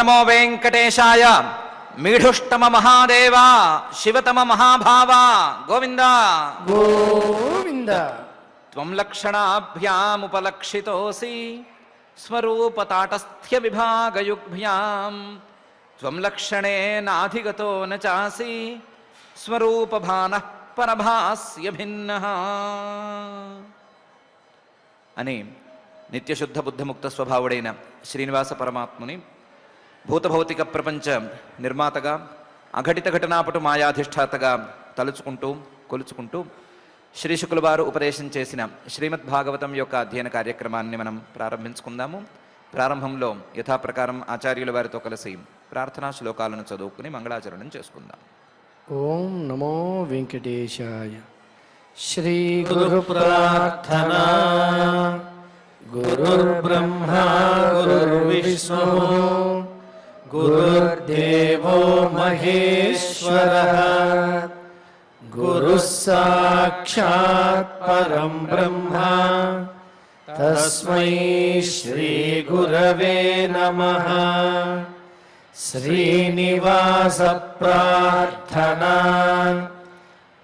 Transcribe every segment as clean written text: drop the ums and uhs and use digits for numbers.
నమో వెంకటేశాయ. మీఢుష్టమ మహాదేవ శివతమ మహాభావ గోవింద గోవింద. త్వం లక్షణాభ్యాముపలక్షితోసి స్వరూపతాటస్థ్య విభాగయుగ్భ్యాం త్వం లక్షణేనాధిగతో న చాసి స్వరూపభానః పరభాస్య భిన్నః అని నిత్యశుద్ధ బుద్ధముక్త స్వభావుడైన శ్రీనివాస పరమాత్ముని భూతభౌతిక ప్రపంచ నిర్మాతగా అఘటిత ఘటనాపటు మాయాధిష్ఠాతగా తలుచుకుంటూ కొలుచుకుంటూ శ్రీ శుకుల వారు ఉపదేశం చేసిన శ్రీమద్భాగవతం యొక్క అధ్యయన కార్యక్రమాన్ని మనం ప్రారంభించుకుందాము. ప్రారంభంలో యథాప్రకారం ఆచార్యుల వారితో కలిసి ప్రార్థనా శ్లోకాలను చదువుకుని మంగళాచరణం చేసుకుందాం. ఓం నమో వెంకటేశాయ. శ్రీ గురు ప్రార్థనా. గురుర్బ్రహ్మా గురుర్విష్ణు గురుర్దేవో మహేశ్వరః. గురుః సాక్షాత్ పరం బ్రహ్మ. తస్మై శ్రీ గురవే నమః. శ్రీనివాస ప్రార్థనా.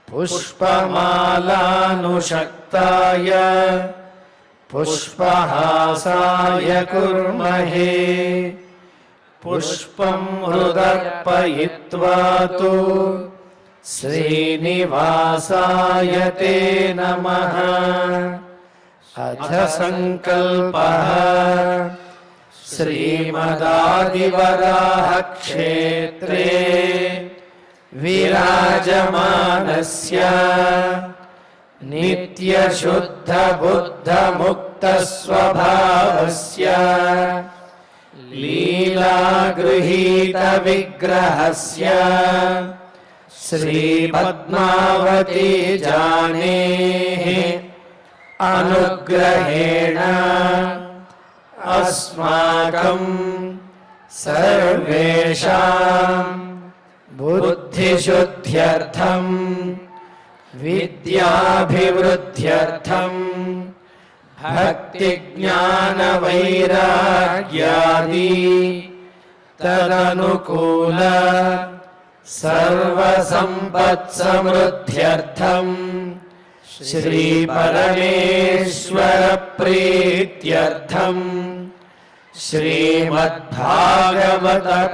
పుష్పమాలానుషక్తాయ పుష్పహాసాయ కుర్మహే. పుష్పం హృదర్పయిత్వా తు శ్రీనివాసాయ తే నమః. అథ సంకల్పః. శ్రీమదాదివరాహ క్షేత్రే విరాజమానస్య నిత్యశుద్ధ బుద్ధ ముక్త స్వభావస్య లీలాగృహీత విగ్రహస్య శ్రీ పద్మావతి జానేః అనుగ్రహేణ అస్మాకం సర్వేషాం బుద్ధిశుద్ధ్యర్థం విద్యాభివృద్ధ్యర్థం భక్తి జ్ఞాన వైరాగ్యాది తదనుకూల సర్వసంపత్సమృద్ధ్యర్థం శ్రీ పరమేశ్వర ప్రీత్యర్థం శ్రీమద్భాగవత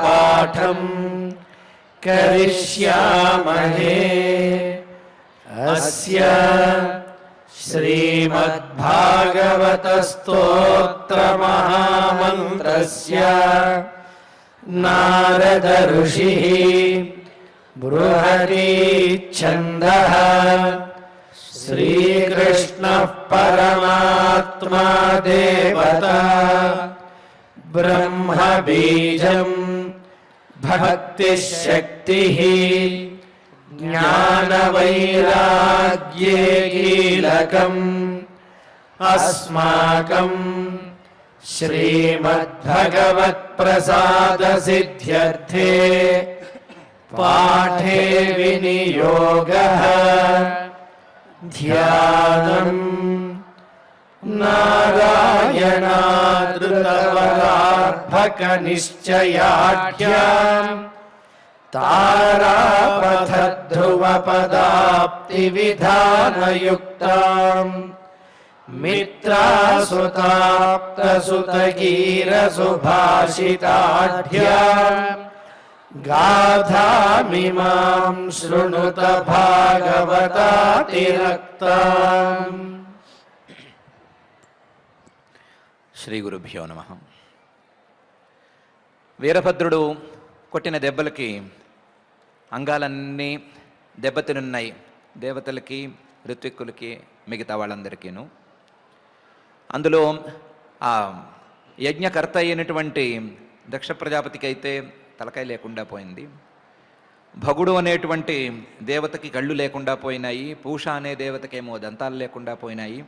పాఠం కరిష్యామహే. అస్య శ్రీమద్భాగవత స్తోత్ర మహామంత్రస్య నారద ఋషిః బృహతి ఛందః. శ్రీకృష్ణః పరమాత్మా దేవతా బ్రహ్మ బీజం భక్తిశక్తిః జ్ఞానవైరాగ్యే కీలకం అస్మాకం శ్రీమద్భగవత్ప్రసాదసిద్ధ్యర్థే పాఠే వినియోగః. ధ్యానం నారాయణాదృతవరార్భకనిశ్చయాఢ్యాం తారాపథధ్రువపదాప్తివిధానయుక్తాం మిత్రాసుతాప్తసుతగీరసుభాషితాఢ్యాం గాథామిమాం శృణుత భాగవతాతిరక్తాం. శ్రీ గురుభ్యో నమః. వీరభద్రుడు కొట్టిన దెబ్బలకి అంగాలన్నీ దెబ్బతినున్నాయి. దేవతలకి ఋత్విక్కులకి మిగతా వాళ్ళందరికీను. అందులో ఆ యజ్ఞకర్త అయినటువంటి దక్ష ప్రజాపతికి అయితే తలకాయ లేకుండా పోయింది. భగుడు అనేటువంటి దేవతకి కళ్ళు లేకుండా పోయినాయి. పూష అనే దేవతకేమో దంతాలు లేకుండా పోయినాయి.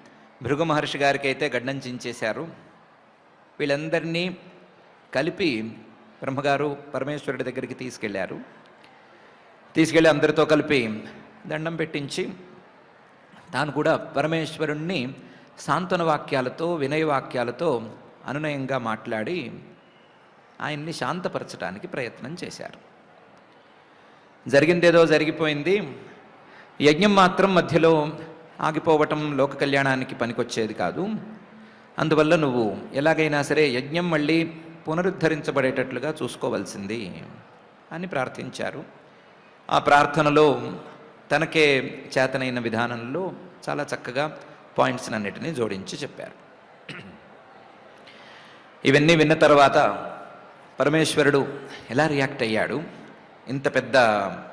భృగు మహర్షి గారికి అయితే గడ్డం చించేశారు. వీళ్ళందరినీ కలిపి బ్రహ్మగారు పరమేశ్వరుడి దగ్గరికి తీసుకెళ్ళి అందరితో కలిపి దండం పెట్టించి తాను కూడా పరమేశ్వరుణ్ణి సాంత్వన వాక్యాలతో వినయ వాక్యాలతో అనునయంగా మాట్లాడి ఆయన్ని శాంతపరచడానికి ప్రయత్నం చేశారు. జరిగిందేదో జరిగిపోయింది. యజ్ఞం మాత్రం మధ్యలో ఆగిపోవటం లోక కళ్యాణానికి పనికొచ్చేది కాదు. అందువల్ల నువ్వు ఎలాగైనా సరే యజ్ఞం మళ్ళీ పునరుద్ధరించబడేటట్లుగా చూసుకోవాల్సింది అని ప్రార్థించారు. ఆ ప్రార్థనలో తనకే చేతనైన విధానంలో చాలా చక్కగా పాయింట్స్ అన్నిటినీ జోడించి చెప్పారు. ఇవన్నీ విన్న తర్వాత పరమేశ్వరుడు ఎలా రియాక్ట్ అయ్యాడు? ఇంత పెద్ద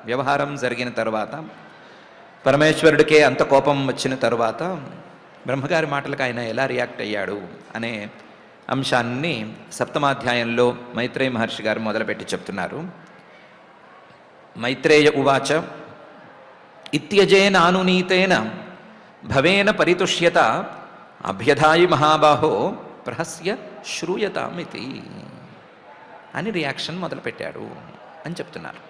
వ్యవహారం జరిగిన తర్వాత పరమేశ్వరుడికే అంత కోపం వచ్చిన తర్వాత బ్రహ్మగారి మాటలకు ఆయన ఎలా రియాక్ట్ అయ్యాడు అనే అంశాన్ని సప్తమాధ్యాయంలో మైత్రేయ మహర్షి గారు మొదలుపెట్టి చెప్తున్నారు. మైత్రేయ ఉవాచ ఇత్యజేనానునీతేన భవేన పరితుష్యత అభ్యధాయి మహాబాహో ప్రహస్య శ్రూయతామితి అని రియాక్షన్ మొదలుపెట్టాడు అని చెప్తున్నారు.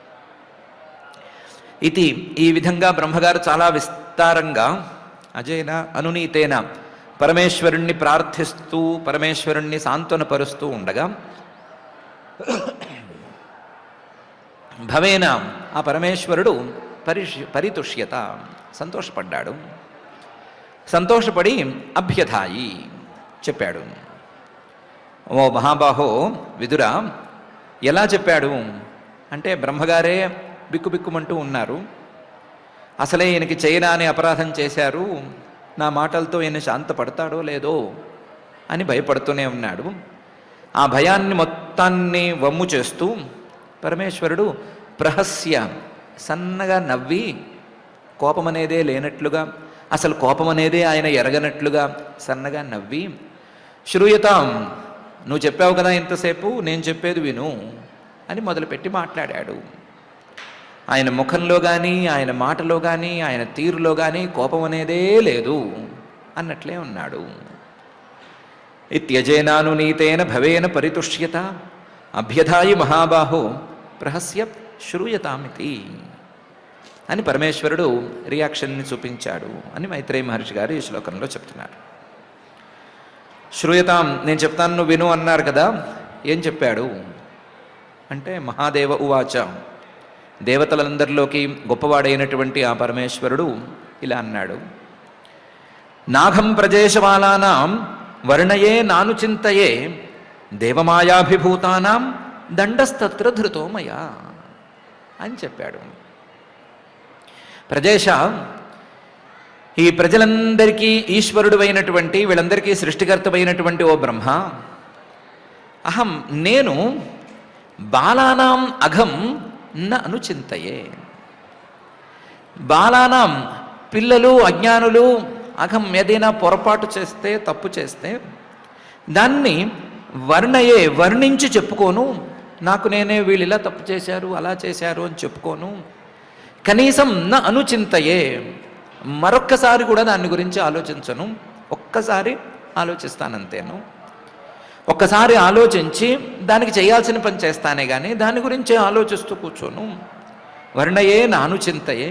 ఇది ఈ విధంగా బ్రహ్మగారు చాలా విస్తారంగా అజేన అనునీతేన పరమేశ్వరుణ్ణి ప్రార్థిస్తూ పరమేశ్వరుణ్ణి సాంత్వనపరుస్తూ ఉండగా భవేన ఆ పరమేశ్వరుడు పరితుష్యత సంతోషపడ్డాడు. సంతోషపడి అభ్యధాయి చెప్పాడు. ఓ మహాబాహో విదురా, ఎలా చెప్పాడు అంటే బ్రహ్మగారే బిక్కుబిక్కుమంటూ ఉన్నారు. అసలే ఈయనకి చేయరాని అపరాధం చేశారు, నా మాటలతో ఈయన శాంతపడతాడో లేదో అని భయపడుతూనే ఉన్నాడు. ఆ భయాన్ని మొత్తాన్ని వమ్ము చేస్తూ పరమేశ్వరుడు ప్రహస్య సన్నగా నవ్వి, కోపం అనేదే లేనట్లుగా, అసలు కోపం అనేదే ఆయన ఎరగనట్లుగా సన్నగా నవ్వి, శ్రూయతాం, నువ్వు చెప్పావు కదా ఇంతసేపు, నేను చెప్పేది విను అని మొదలుపెట్టి మాట్లాడాడు. ఆయన ముఖంలో కానీ ఆయన మాటలో కానీ ఆయన తీరులో కానీ కోపం అనేదే లేదు అన్నట్లే ఉన్నాడు. ఇత్యజేనానునీతేన భవేన పరితుష్యత అభ్యధాయి మహాబాహో ప్రహస్య శ్రూయతామితి అని పరమేశ్వరుడు రియాక్షన్ని చూపించాడు అని మైత్రేయ మహర్షి గారు ఈ శ్లోకంలో చెప్తున్నారు. శ్రూయతాం, నేను చెప్తాను నువ్వు విను అన్నారు కదా, ఏం చెప్పాడు అంటే మహాదేవ ఉవాచ, దేవతలందరిలోకి గొప్పవాడైనటువంటి ఆ పరమేశ్వరుడు ఇలా అన్నాడు. నాఘం ప్రజేశవాలానాం వర్ణయే నాను చింతయే దేవమాయాభిభూతానాం దండస్తత్ర ధృతో మయా అని చెప్పాడు. ప్రజేశ, ఈ ప్రజలందరికీ ఈశ్వరుడు అయినటువంటి వీళ్ళందరికీ సృష్టికర్తమైనటువంటి ఓ బ్రహ్మ, అహం నేను బాలానాం అఘం న అనుచింతయే, బాలానాం పిల్లలు అజ్ఞానులు అఘం ఏదైనా పొరపాటు చేస్తే తప్పు చేస్తే దాన్ని వర్ణయే వర్ణించి చెప్పుకోను, నాకు నేనే వీళ్ళు ఇలా తప్పు చేశారు అలా చేశారు అని చెప్పుకోను. కనీసం న అనుచింతయే, మరొక్కసారి కూడా దాని గురించి ఆలోచించను, ఒక్కసారి ఆలోచిస్తానంతేను. ఒక్కసారి ఆలోచించి దానికి చేయాల్సిన పని చేస్తానే కానీ దాని గురించే ఆలోచిస్తూ కూర్చోను. వర్ణయే నాను చింతయే,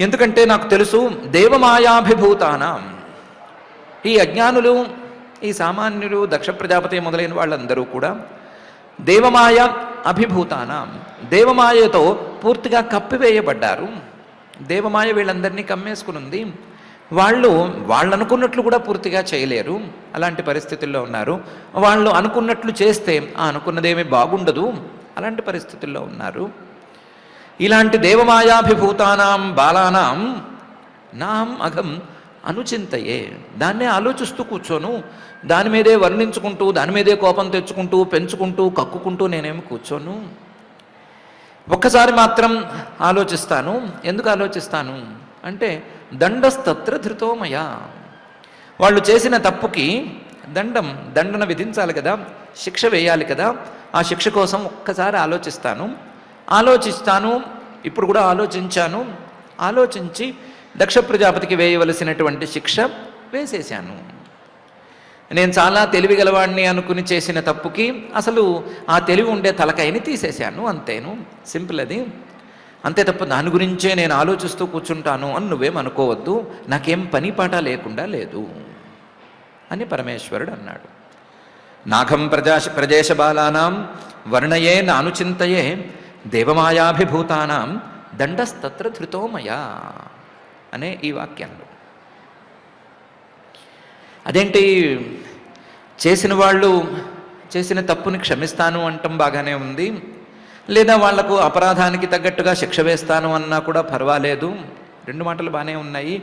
ఎందుకంటే నాకు తెలుసు దేవమాయాభిభూతానాం, ఈ అజ్ఞానులు ఈ సామాన్యులు దక్ష ప్రజాపతి మొదలైన వాళ్ళందరూ కూడా దేవమాయ అభిభూతానాం, దేవమాయతో పూర్తిగా కప్పివేయబడ్డారు. దేవమాయ వీళ్ళందరినీ కమ్మేసుకునుంది. వాళ్ళు అనుకున్నట్లు కూడా పూర్తిగా చేయలేరు, అలాంటి పరిస్థితుల్లో ఉన్నారు. వాళ్ళు అనుకున్నట్లు చేస్తే ఆ అనుకున్నదేమీ బాగుండదు, అలాంటి పరిస్థితుల్లో ఉన్నారు. ఇలాంటి దేవమాయాభిభూతానాం బాలానాం నాం అఘం అనుచింతయే, దాన్నే ఆలోచిస్తూ కూర్చోను, దాని మీదే వర్ణించుకుంటూ దాని మీదే కోపం తెచ్చుకుంటూ పెంచుకుంటూ కక్కుకుంటూ నేనేమి కూర్చోను. ఒక్కసారి మాత్రం ఆలోచిస్తాను. ఎందుకు ఆలోచిస్తాను అంటే దండస్తత్ర ధృతోమయ, వాళ్ళు చేసిన తప్పుకి దండన విధించాలి కదా, శిక్ష వేయాలి కదా, ఆ శిక్ష కోసం ఒక్కసారి ఆలోచిస్తాను. ఇప్పుడు కూడా ఆలోచించాను. ఆలోచించి దక్ష ప్రజాపతికి వేయవలసినటువంటి శిక్ష వేసేశాను. నేను చాలా తెలివి గలవాడిని అనుకుని చేసిన తప్పుకి అసలు ఆ తెలివి ఉండే తలకాయని తీసేశాను, అంతేను, సింపుల్ అది. అంతే తప్ప దాని గురించే నేను ఆలోచిస్తూ కూర్చుంటాను అని నువ్వేమనుకోవద్దు, నాకేం పని పాట లేకుండా లేదు అని పరమేశ్వరుడు అన్నాడు. నాఘం ప్రజేశ బాలానాం వర్ణయే నానుచింతయే దేవమాయాభిభూతానాం దండస్తత్ర ధృతో మయా అనే ఈ వాక్యంలో. అదేంటి చేసిన వాళ్ళు చేసిన తప్పుని క్షమిస్తాను అంటాం బాగానే ఉంది, లేదా వాళ్లకు అపరాధానికి తగ్గట్టుగా శిక్ష వేస్తాను అన్నా కూడా పర్వాలేదు, రెండు మాటలు బాగానే ఉన్నాయి.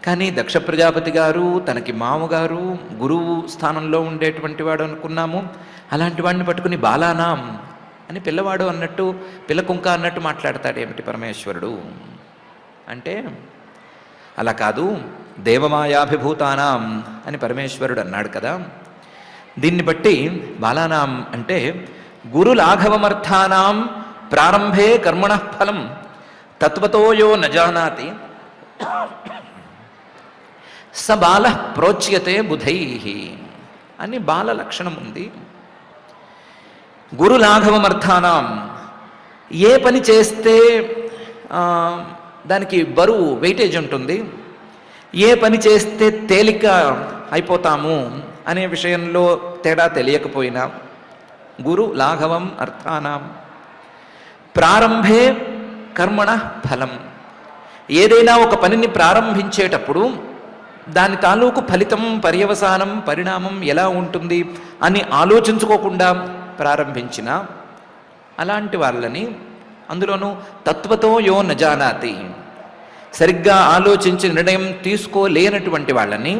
కానీ దక్ష ప్రజాపతి గారు తనకి మామగారు గురువు స్థానంలో ఉండేటువంటి వాడు అనుకున్నాము, అలాంటి వాడిని పట్టుకుని బాలానాం అని పిల్లవాడు అన్నట్టు పిల్లకుంక అన్నట్టు మాట్లాడతాడు ఏమిటి పరమేశ్వరుడు అంటే, అలా కాదు దేవమాయాభిభూతానాం అని పరమేశ్వరుడు అన్నాడు కదా. దీన్ని బట్టి బాలానాం అంటే గురులాఘవమర్థానాం ప్రారంభే కర్మణః ఫలం తత్వతో యో నజానాతి స బాల ప్రోచ్యతే బుధై అని బాల లక్షణం ఉంది. గురులాఘవమర్థానాం ఏ పని చేస్తే దానికి బరువు వెయిటేజ్ ఉంటుంది, ఏ పని చేస్తే తేలిక అయిపోతాము అనే విషయంలో తేడా తెలియకపోయినా గురు లాఘవం అర్థానాం ప్రారంభే కర్మణ ఫలం, ఏదైనా ఒక పనిని ప్రారంభించేటప్పుడు దాని తాలూకు ఫలితం పర్యవసానం పరిణామం ఎలా ఉంటుంది అని ఆలోచించుకోకుండా ప్రారంభించిన అలాంటి వాళ్ళని, అందులోనూ తత్వతో యో నజానాతి సరిగ్గా ఆలోచించి నిర్ణయం తీసుకోలేనటువంటి వాళ్ళని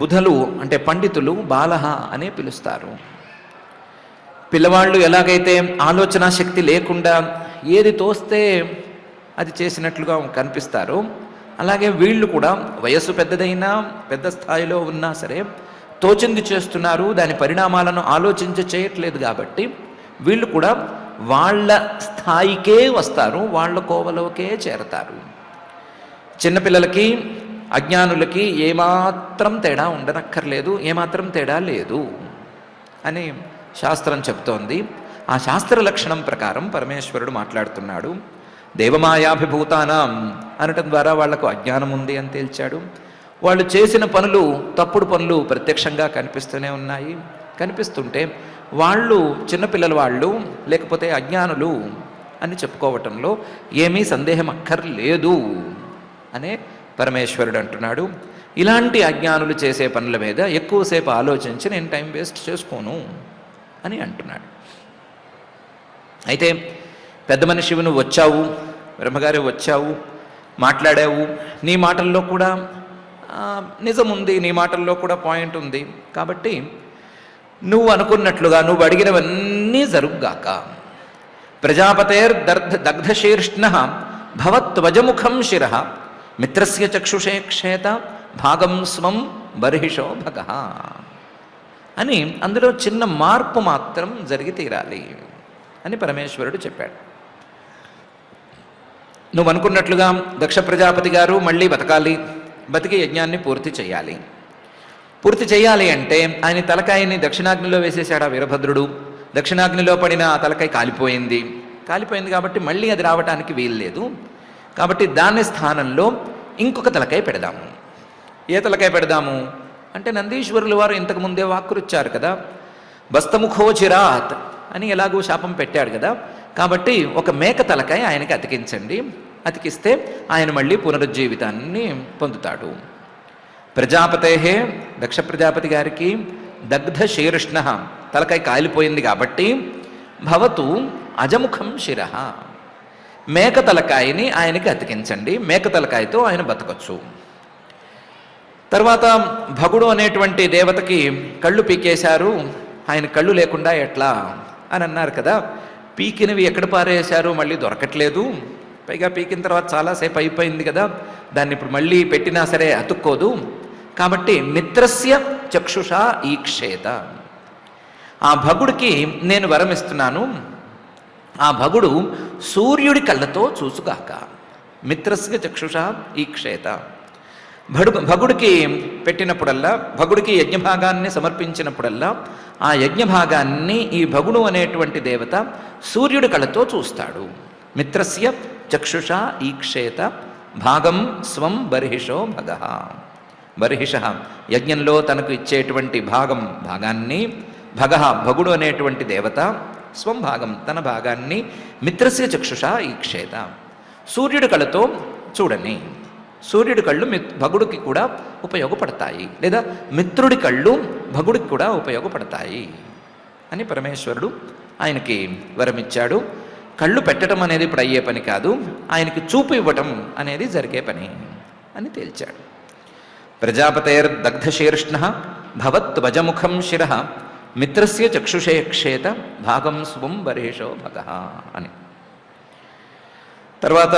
బుధలు అంటే పండితులు బాలహ అనే పిలుస్తారు. పిల్లవాళ్ళు ఎలాగైతే ఆలోచనా శక్తి లేకుండా ఏది తోస్తే అది చేసినట్లుగా కనిపిస్తారో, అలాగే వీళ్ళు కూడా వయస్సు పెద్దదైనా పెద్ద స్థాయిలో ఉన్నా సరే తోచింది చేస్తున్నారు, దాని పరిణామాలను ఆలోచించి చేయట్లేదు కాబట్టి వీళ్ళు కూడా వాళ్ళ స్థాయికే వస్తారు, వాళ్ళ కోవలోకే చేరతారు. చిన్నపిల్లలకి అజ్ఞానులకి ఏమాత్రం తేడా ఉండనక్కర్లేదు, ఏమాత్రం తేడా లేదు అని శాస్త్రం చెప్తోంది. ఆ శాస్త్ర లక్షణం ప్రకారం పరమేశ్వరుడు మాట్లాడుతున్నాడు. దేవమాయాభిభూతానాం అనటం ద్వారా వాళ్లకు అజ్ఞానం ఉంది అని తేల్చాడు. వాళ్ళు చేసిన పనులు తప్పుడు పనులు ప్రత్యక్షంగా కనిపిస్తూనే ఉన్నాయి. కనిపిస్తుంటే వాళ్ళు చిన్నపిల్లల వాళ్ళు లేకపోతే అజ్ఞానులు అని చెప్పుకోవటంలో ఏమీ సందేహం అక్కర్లేదు అనే పరమేశ్వరుడు అంటున్నాడు. ఇలాంటి అజ్ఞానులు చేసే పనుల మీద ఎక్కువసేపు ఆలోచించి నేను టైం వేస్ట్ చేసుకోను అని అంటున్నాడు. అయితే పెద్ద మనిషివి నువ్వు వచ్చావు, బ్రహ్మగారి వచ్చావు, మాట్లాడావు, నీ మాటల్లో కూడా నిజం ఉంది, నీ మాటల్లో కూడా పాయింట్ ఉంది, కాబట్టి నువ్వు అనుకున్నట్లుగా నువ్వు అడిగినవన్నీ జరుగుగాక. ప్రజాపతేర్ దగ్ధశీర్ష్ణ భవత్వజముఖం శిర మిత్రస్య చక్షుషే క్షేత భాగం స్వం బర్హిషో భగ అని అందులో చిన్న మార్పు మాత్రం జరిగి తీరాలి అని పరమేశ్వరుడు చెప్పాడు. నువ్వు అనుకున్నట్లుగా దక్ష ప్రజాపతి గారు మళ్ళీ బతకాలి, బతికి యజ్ఞాన్ని పూర్తి చేయాలి. పూర్తి చేయాలి అంటే ఆయన తలకాయని దక్షిణాగ్నిలో వేసేశాడు ఆ వీరభద్రుడు. దక్షిణాగ్నిలో పడిన ఆ తలకాయ కాలిపోయింది కాబట్టి మళ్ళీ అది రావటానికి వీల్లేదు. కాబట్టి దాని స్థానంలో ఇంకొక తలకాయ పెడదాము. ఏ తలకాయ పెడదాము అంటే నందీశ్వరులు వారు ఇంతకు ముందే వాక్కురిచ్చారు కదా, బస్తముఖోచిరాత్ అని ఎలాగో శాపం పెట్టాడు కదా, కాబట్టి ఒక మేక తలకాయ ఆయనకి అతికించండి, అతికిస్తే ఆయన మళ్ళీ పునరుజ్జీవితాన్ని పొందుతాడు. ప్రజాపతే దక్ష ప్రజాపతి గారికి దగ్ధశీర్ష్ణ తలకాయ కాలిపోయింది కాబట్టి భవతు అజముఖం శిర మేక తలకాయని ఆయనకి అతికించండి, మేక తలకాయతో ఆయన బతకొచ్చు. తర్వాత భగుడు అనేటువంటి దేవతకి కళ్ళు పీకేశారు, ఆయన కళ్ళు లేకుండా ఎట్లా అని అన్నారు కదా, పీకినవి ఎక్కడ పారేశారు మళ్ళీ దొరకట్లేదు, పైగా పీకిన తర్వాత చాలాసేపు అయిపోయింది కదా, దాన్ని ఇప్పుడు మళ్ళీ పెట్టినా సరే అతుక్కోదు, కాబట్టి మిత్రస్య చక్షుషా ఈక్షేత ఆ భగుడికి నేను వరమిస్తున్నాను, ఆ భగుడు సూర్యుడి కళ్ళతో చూసుగాక. మిత్రస్య చక్షుషా ఈక్షేత భగుడికి పెట్టినప్పుడల్లా, భగుడికి యజ్ఞభాగాన్ని సమర్పించినప్పుడల్లా ఆ యజ్ఞభాగాన్ని ఈ భగుడు అనేటువంటి దేవత సూర్యుడి కళ్ళతో చూస్తాడు. మిత్రస్య చక్షుషా ఈక్షేత భాగం స్వం బర్హిషో భగ బర్హిష యజ్ఞంలో తనకు ఇచ్చేటువంటి భాగాన్ని భగః భగుడు అనేటువంటి దేవత స్వం భాగం తన భాగాన్ని మిత్రస్య చక్షుష ఈక్షేత సూర్యుడి కళ్ళతో చూడని. సూర్యుడి కళ్ళు భగుడికి కూడా ఉపయోగపడతాయి, లేదా మిత్రుడి కళ్ళు భగుడికి కూడా ఉపయోగపడతాయి అని పరమేశ్వరుడు ఆయనకి వరమిచ్చాడు. కళ్ళు పెట్టడం అనేది ఇప్పుడు అయ్యే పని కాదు, ఆయనకి చూపు ఇవ్వటం అనేది జరిగే పని అని తేల్చాడు. ప్రజాపతేర్దగ్ధశీర్ష్ణ భవద్వజముఖం శిరః మిత్రస్య చక్షుషే క్షేత భాగం స్వం వరేషో భగః అని. తర్వాత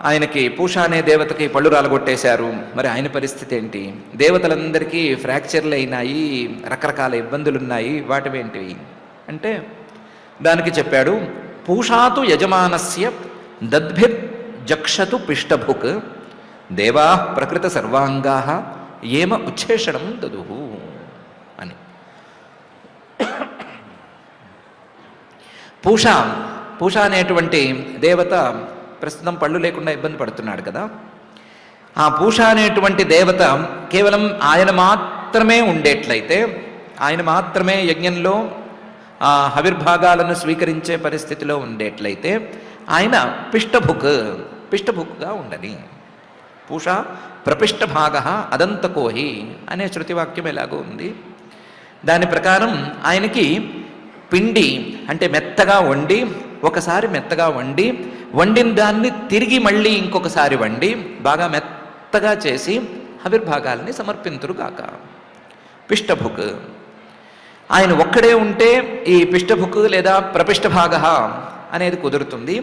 ఆయనకి పూష అనే దేవతకి పళ్ళు రాలగొట్టేశారు. మరి ఆయన పరిస్థితి ఏంటి? దేవతలందరికీ ఫ్రాక్చర్లు అయినాయి, రకరకాల ఇబ్బందులు ఉన్నాయి. వాటివేంటివి అంటే దానికి చెప్పాడు, పూషాతు యజమానస్య దద్భిర్జక్షతు పిష్టభుక్ దేవా ప్రకృత సర్వాంగా ఏమ ఉచ్ఛేషణం దదుహు అని. పూష అనేటువంటి దేవత ప్రస్తుతం పళ్ళు లేకుండా ఇబ్బంది పడుతున్నాడు కదా. ఆ పూష అనేటువంటి దేవత కేవలం ఆయన మాత్రమే ఉండేట్లయితే, ఆయన మాత్రమే యజ్ఞంలో ఆ హవిర్భాగాలను స్వీకరించే పరిస్థితిలో ఉండేట్లయితే ఆయన పిష్టభుక్గా ఉండని. పూష ప్రపిష్టభాగ అదంతకోహి అనే శృతివాక్యం ఎలాగో ఉంది. దాని ప్రకారం ఆయనకి పిండి అంటే మెత్తగా వండి, ఒకసారి మెత్తగా వండిన దాన్ని తిరిగి మళ్ళీ ఇంకొకసారి వండి బాగా మెత్తగా చేసి హవిర్భాగాల్ని సమర్పింతురుగాక. పిష్టభుక్ ఆయన ఒక్కడే ఉంటే ఈ పిష్టభుక్ లేదా ప్రపిష్టభాగ అనేది కుదురుతుంది.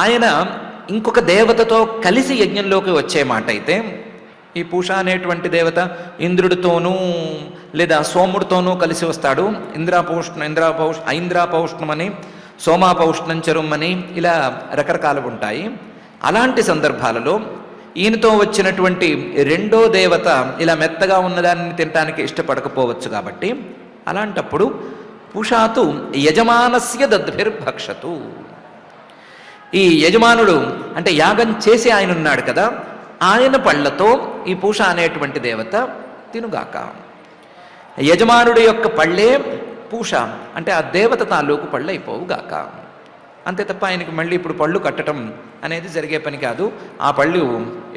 ఆయన ఇంకొక దేవతతో కలిసి యజ్ఞంలోకి వచ్చే మాట అయితే, ఈ పూష అనేటువంటి దేవత ఇంద్రుడితోనూ లేదా సోముడితోనూ కలిసి వస్తాడు. ఐంద్రాపౌష్ణమని, సోమాపౌష్ణం చరుమ్మని ఇలా రకరకాలు ఉంటాయి. అలాంటి సందర్భాలలో ఈయనతో వచ్చినటువంటి రెండో దేవత ఇలా మెత్తగా ఉన్నదాన్ని తినటానికి ఇష్టపడకపోవచ్చు. కాబట్టి అలాంటప్పుడు పూషాతు యజమానస్య దద్భిర్భక్షతు, ఈ యజమానుడు అంటే యాగం చేసి ఆయన ఉన్నాడు కదా, ఆయన పళ్ళతో ఈ పూష అనేటువంటి దేవత తినుగాక. యజమానుడి యొక్క పళ్ళే పూష అంటే ఆ దేవత తాలూకు పళ్ళు అయిపోవుగాక. అంతే తప్ప ఆయనకి మళ్ళీ ఇప్పుడు పళ్ళు కట్టడం అనేది జరిగే పని కాదు. ఆ పళ్ళు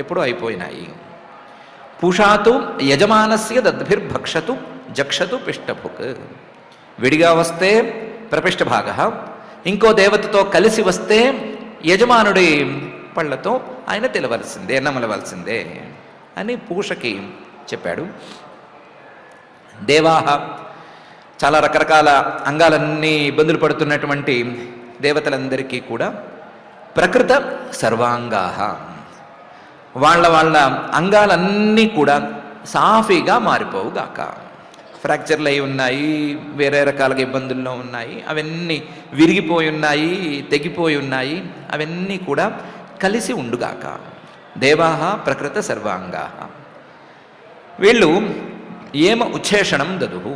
ఎప్పుడూ అయిపోయినాయి. పూషాతు యజమానస్య దద్భిర్భక్షతు జక్షతు పిష్టభుక్. విడిగా వస్తే ప్రపిష్టభాగ, ఇంకో దేవతతో కలిసి వస్తే యజమానుడి పళ్ళతో ఆయన తినవలసిందే, నమలవలసిందే అని పూషకి చెప్పాడు. దేవాహ చాలా రకరకాల అంగాలన్నీ ఇబ్బందులు పడుతున్నటువంటి దేవతలందరికీ కూడా ప్రకృత సర్వాంగా, వాళ్ళ అంగాలన్నీ కూడా సాఫీగా మారిపోవుగాక. ఫ్రాక్చర్లు అయి ఉన్నాయి, వేరే రకాలుగా ఇబ్బందుల్లో ఉన్నాయి, అవన్నీ విరిగిపోయి ఉన్నాయి, తెగిపోయి ఉన్నాయి, అవన్నీ కూడా కలిసి ఉండుగాక. దేవాహ ప్రకృత సర్వాంగా. వీళ్ళు ఏమ ఉచ్ఛేషణం దదుహు,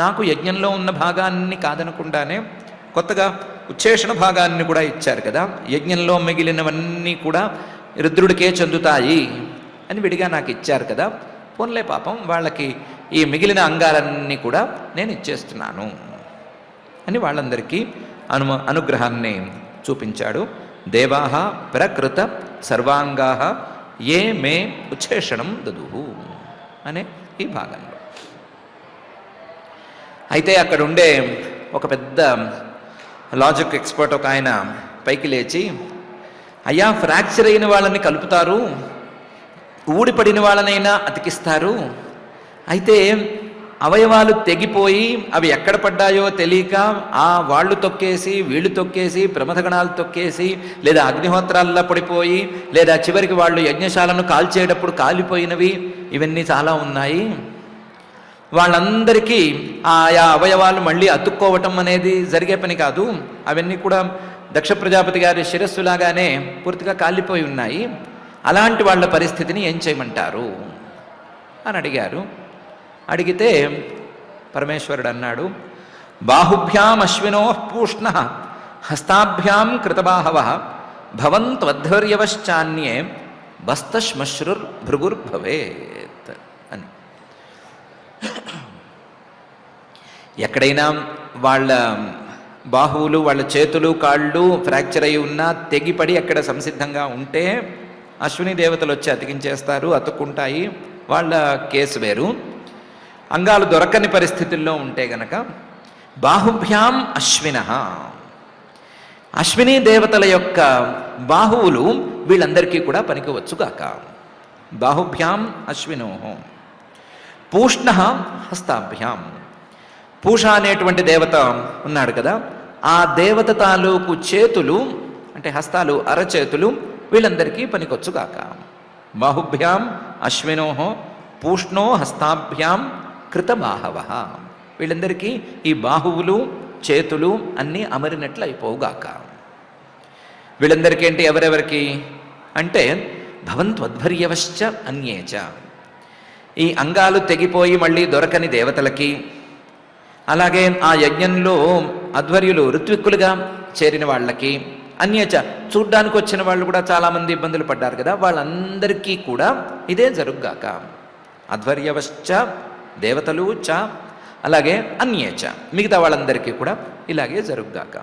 నాకు యజ్ఞంలో ఉన్న భాగాన్ని కాదనకుండానే కొత్తగా ఉచ్ఛేషణ భాగాన్ని కూడా ఇచ్చారు కదా. యజ్ఞంలో మిగిలినవన్నీ కూడా రుద్రుడికే చెందుతాయి అని విడిగా నాకు ఇచ్చారు కదా. పోన్లే పాపం వాళ్ళకి ఈ మిగిలిన అంగాలన్నీ కూడా నేను ఇచ్చేస్తున్నాను అని వాళ్ళందరికీ అనుగ్రహాన్ని చూపించాడు. దేవాహ ప్రకృత సర్వాంగా ఏ మే ఉచ్ఛేషణం దదుహు అనే ఈ భాగంలో. అయితే అక్కడ ఉండే ఒక పెద్ద లాజిక్ ఎక్స్పర్ట్ ఒక ఆయన పైకి లేచి, అయ్యా ఫ్రాక్చర్ అయిన వాళ్ళని కలుపుతారు, ఊడిపడిన వాళ్ళనైనా అతికిస్తారు, అయితే అవయవాలు తెగిపోయి అవి ఎక్కడ పడ్డాయో తెలియక ఆ వాళ్ళు తొక్కేసి వీళ్ళు తొక్కేసి ప్రమథగణాలు తొక్కేసి లేదా అగ్నిహోత్రాల్లో పడిపోయి లేదా చివరికి వాళ్ళు యజ్ఞశాలను కాల్చేటప్పుడు కాలిపోయినవి ఇవన్నీ చాలా ఉన్నాయి. వాళ్ళందరికీ ఆయా అవయవాలు మళ్ళీ అతుక్కోవటం అనేది జరిగే పని కాదు. అవన్నీ కూడా దక్ష ప్రజాపతి గారి శిరస్సులాగానే పూర్తిగా కాలిపోయి ఉన్నాయి. అలాంటి వాళ్ళ పరిస్థితిని ఏం చేయమంటారు అని అడిగారు. అడిగితే పరమేశ్వరుడు అన్నాడు, బాహుభ్యాం అశ్వినో పూష్ణ హస్తాభ్యాం కృతబాహవ భవంత్వధ్వర్యవశ్చాన్యే బస్తశ్మశ్రుర్ భృగుర్భవేత్ అని. ఎక్కడైనా వాళ్ళ బాహువులు, వాళ్ళ చేతులు, కాళ్ళు ఫ్రాక్చర్ అయి ఉన్నా తెగిపడి అక్కడ సంసిద్ధంగా ఉంటే అశ్విని దేవతలు వచ్చి అతికించేస్తారు, అతుక్కుంటాయి, వాళ్ళ కేసు వేరు. అంగాలు దొరకని పరిస్థితుల్లో ఉంటే గనక బాహుభ్యాం అశ్వినః, అశ్విని దేవతల యొక్క బాహువులు వీళ్ళందరికీ కూడా పనికివచ్చుగాక. బాహుభ్యాం అశ్వినోః. పూష్ణః హస్తాభ్యాం, పూష అనేటువంటి దేవత ఉన్నాడు కదా, ఆ దేవత తాలూకు చేతులు అంటే హస్తాలు, అరచేతులు వీళ్ళందరికీ పనికొచ్చుగాక. బాహుభ్యాం అశ్వినోః పూష్ణో హస్తాభ్యాం కృతబాహవః. వీళ్ళందరికీ ఈ బాహువులు, చేతులు అన్నీ అమరినట్లు అయిపోవుగాక. వీళ్ళందరికీ ఏంటి, ఎవరెవరికి అంటే భవంత్వద్భర్యవశ్చ అన్యేచ, ఈ అంగాలు తెగిపోయి మళ్ళీ దొరకని దేవతలకి, అలాగే ఆ యజ్ఞంలో అధ్వర్యులు ఋత్విక్కులుగా చేరిన వాళ్ళకి, అన్యచ చూడ్డానికి వచ్చిన వాళ్ళు కూడా చాలామంది ఇబ్బందులు పడ్డారు కదా, వాళ్ళందరికీ కూడా ఇదే జరుగుగాక. అధ్వర్యవశ్చ దేవతలు చ, అలాగే అన్యేచ మిగతా వాళ్ళందరికీ కూడా ఇలాగే జరుగుగాక.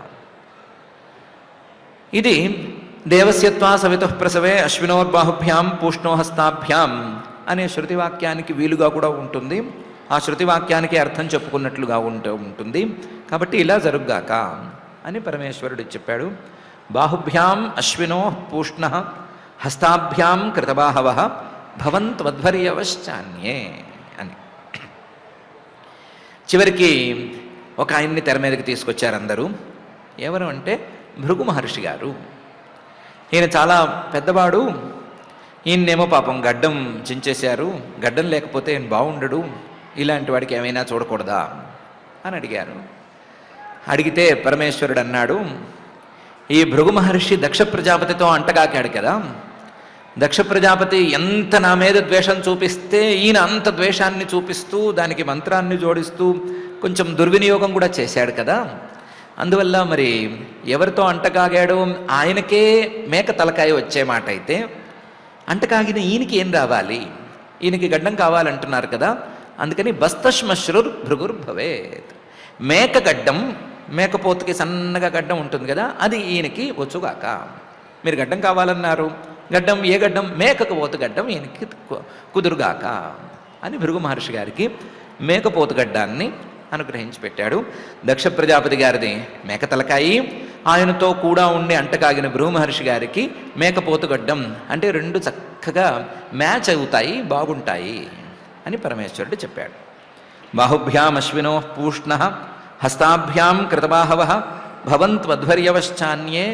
ఇది దేవస్యత్వా సవితుః ప్రసవే అశ్వినోర్బాహుభ్యాం పూష్ణోహస్తాభ్యాం అనే శృతివాక్యానికి వీలుగా కూడా ఉంటుంది. ఆ శృతివాక్యానికి అర్థం చెప్పుకున్నట్లుగా ఉంటుంది. కాబట్టి ఇలా జరుగుగాక అని పరమేశ్వరుడు చెప్పాడు. బాహుభ్యాం అశ్వినో పూష్ణ హస్తాభ్యాం కృతబాహవ భవంత్వద్భర్యవశ్చాన్యే అని. చివరికి ఒక ఆయన్ని తెర మీదకి తీసుకొచ్చారు అందరూ. ఎవరు అంటే భృగు మహర్షి గారు. ఈయన చాలా పెద్దవాడు, ఈయన్నేమో పాపం గడ్డం చించేశారు, గడ్డం లేకపోతే ఈయన బాగుండడు, ఇలాంటి వాడికి ఏమైనా చూడకూడదా అని అడిగారు. అడిగితే పరమేశ్వరుడు అన్నాడు, ఈ భృగు మహర్షి దక్ష ప్రజాపతితో అంటగాకాడు కదా, దక్ష ప్రజాపతి ఎంత నా మీద ద్వేషం చూపిస్తే ఈయన అంత ద్వేషాన్ని చూపిస్తూ దానికి మంత్రాన్ని జోడిస్తూ కొంచెం దుర్వినియోగం కూడా చేశాడు కదా, అందువల్ల మరి ఎవరితో అంటకాగాడో ఆయనకే మేక తలకాయ వచ్చే మాట అయితే అంటకాగిన ఈయనకి ఏం రావాలి, ఈయనకి గడ్డం కావాలంటున్నారు కదా, అందుకని బస్తశ్మశ్రుర్ భృగుర్భవేత్, మేక గడ్డం, మేకపోతుకి సన్నగా గడ్డం ఉంటుంది కదా, అది ఈయనకి వచ్చుగాక. మీరు గడ్డం కావాలన్నారు, గడ్డం ఏ గడ్డం, మేకకు పోతు గడ్డం ఈయనకి కుదురుగాక అని భృగు మహర్షి గారికి మేకపోతు గడ్డాన్ని అనుగ్రహించి పెట్టాడు. దక్ష ప్రజాపతి గారిది మేక తలకాయి, ఆయనతో కూడా ఉండి అంటకాగిన భృగు మహర్షి గారికి మేకపోతు గడ్డం, అంటే రెండు చక్కగా మ్యాచ్ అవుతాయి, బాగుంటాయి అని పరమేశ్వరుడు చెప్పాడు. బాహుభ్యాం అశ్వినో పూష్ణ హస్తాభ్యాం కృతబాహవ భవంత్వధ్వర్యవశ్చాన్యే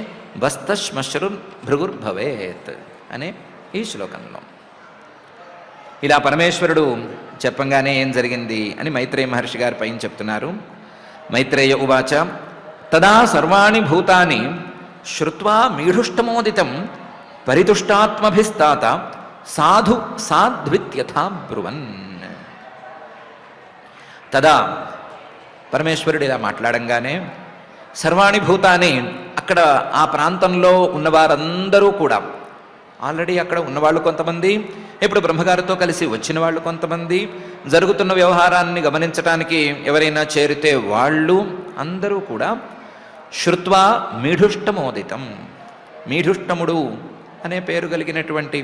బస్తశ్మశ్రు భృగుర్భవేత్ అనే ఈ శ్లోకంలో. ఇలా పరమేశ్వరుడు చెప్పంగానే ఏం జరిగింది అని మైత్రేయ మహర్షి గారు పైన చెప్తున్నారు. మైత్రేయ ఉవాచ తదా సర్వాణి భూతాని శ్రుత్వా మీఢుష్టమోదితం పరితుష్టాత్మభిస్తాత సాధు సాధ్విత్యథా బ్రువన్. తదా పరమేశ్వరుడు ఇలా మాట్లాడంగానే సర్వాణి భూతాని, అక్కడ ఆ ప్రాంతంలో ఉన్నవారందరూ కూడా, ఆల్రెడీ అక్కడ ఉన్నవాళ్ళు కొంతమంది, ఇప్పుడు బ్రహ్మగారితో కలిసి వచ్చిన వాళ్ళు కొంతమంది, జరుగుతున్న వ్యవహారాన్ని గమనించడానికి ఎవరైనా చేరితే వాళ్ళు అందరూ కూడా శ్రుత్వా మీఢుష్టమోదితం, మీఢుష్టముడు అనే పేరు కలిగినటువంటి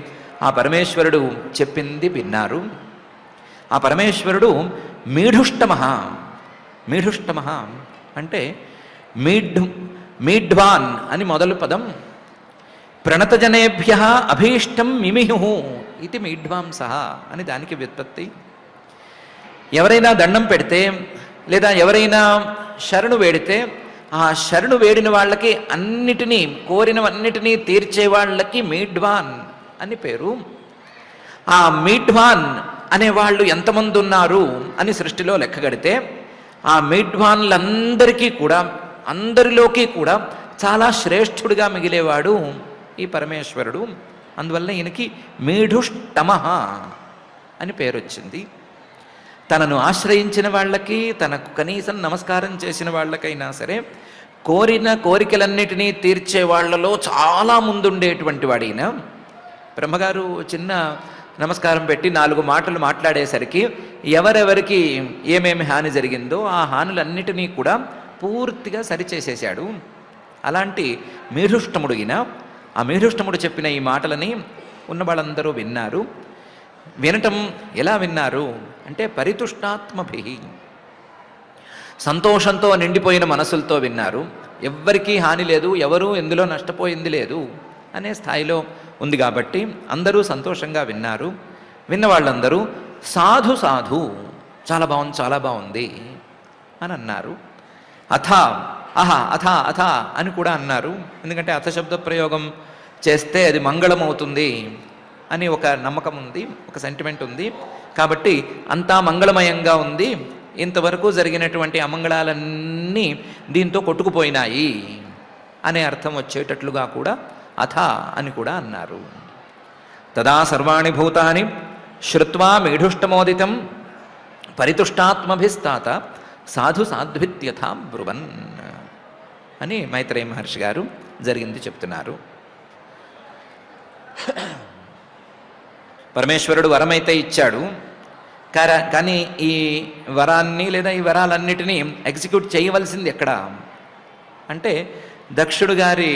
ఆ పరమేశ్వరుడు చెప్పింది విన్నారు. ఆ పరమేశ్వరుడు మీఢుష్టమః, మీఢుష్టమః అంటే మీఢ్వాన్ అని మొదలు పదం, ప్రణతజనేభ్య అభీష్టం మిమిహు ఇది మీఢ్వాంసః అని దానికి వ్యుత్పత్తి. ఎవరైనా దండం పెడితే లేదా ఎవరైనా శరణు వేడితే ఆ శరణు వేడిన వాళ్ళకి అన్నిటినీ, కోరినవన్నిటినీ తీర్చే వాళ్ళకి మీఢ్వాన్ అని పేరు. ఆ మీఢ్వాన్ అనేవాళ్ళు ఎంతమంది ఉన్నారు అని సృష్టిలో లెక్కగడితే ఆ మీఢ్వాన్లందరికీ కూడా, అందరిలోకి కూడా చాలా శ్రేష్ఠుడిగా మిగిలేవాడు ఈ పరమేశ్వరుడు. అందువల్ల ఈయనకి మీఢుష్టమః అని పేరు వచ్చింది. తనను ఆశ్రయించిన వాళ్ళకి, తనకు కనీసం నమస్కారం చేసిన వాళ్ళకైనా సరే కోరిన కోరికలన్నిటినీ తీర్చే వాళ్లలో చాలా ముందుండేటువంటి వాడు ఈయన. బ్రహ్మగారు చిన్న నమస్కారం పెట్టి 4 మాటలు మాట్లాడేసరికి ఎవరెవరికి ఏమేమి హాని జరిగిందో ఆ హానులన్నిటినీ కూడా పూర్తిగా సరిచేసేశాడు. అలాంటి మేధుష్టముడిగిన ఆ మేధుష్టముడు చెప్పిన ఈ మాటలని ఉన్న వాళ్ళందరూ విన్నారు. వినటం ఎలా విన్నారు అంటే పరితుష్టాత్మభి, సంతోషంతో నిండిపోయిన మనసులతో విన్నారు. ఎవ్వరికీ హాని లేదు, ఎవరూ ఎందులో నష్టపోయింది లేదు అనే స్థాయిలో ఉంది కాబట్టి అందరూ సంతోషంగా విన్నారు. విన్న వాళ్ళందరూ సాధు సాధు, చాలా బాగుంది, చాలా బాగుంది అని అన్నారు. అథ అహ అథ అథ అని కూడా అన్నారు. ఎందుకంటే అథ శబ్ద ప్రయోగం చేస్తే అది మంగళమవుతుంది అని ఒక నమ్మకం ఉంది, ఒక సెంటిమెంట్ ఉంది. కాబట్టి అంతా మంగళమయంగా ఉంది, ఇంతవరకు జరిగినటువంటి అమంగళాలన్నీ దీంతో కొట్టుకుపోయినాయి అనే అర్థం వచ్చేటట్లుగా కూడా అథ అని కూడా అన్నారు. తదా సర్వాణి భూతాని శ్రుత్వా మేఢుష్టమోదితం పరితుష్టాత్మభిస్తాత సాధు సాధ్విత్యథా బ్రువన్ అని మైత్రేయ మహర్షి గారు జరిగింది చెప్తున్నారు. పరమేశ్వరుడు వరమైతే ఇచ్చాడు, కానీ ఈ వరాన్ని లేదా ఈ వరాలన్నిటినీ ఎగ్జిక్యూట్ చేయవలసింది ఎక్కడ అంటే దక్షుడు గారి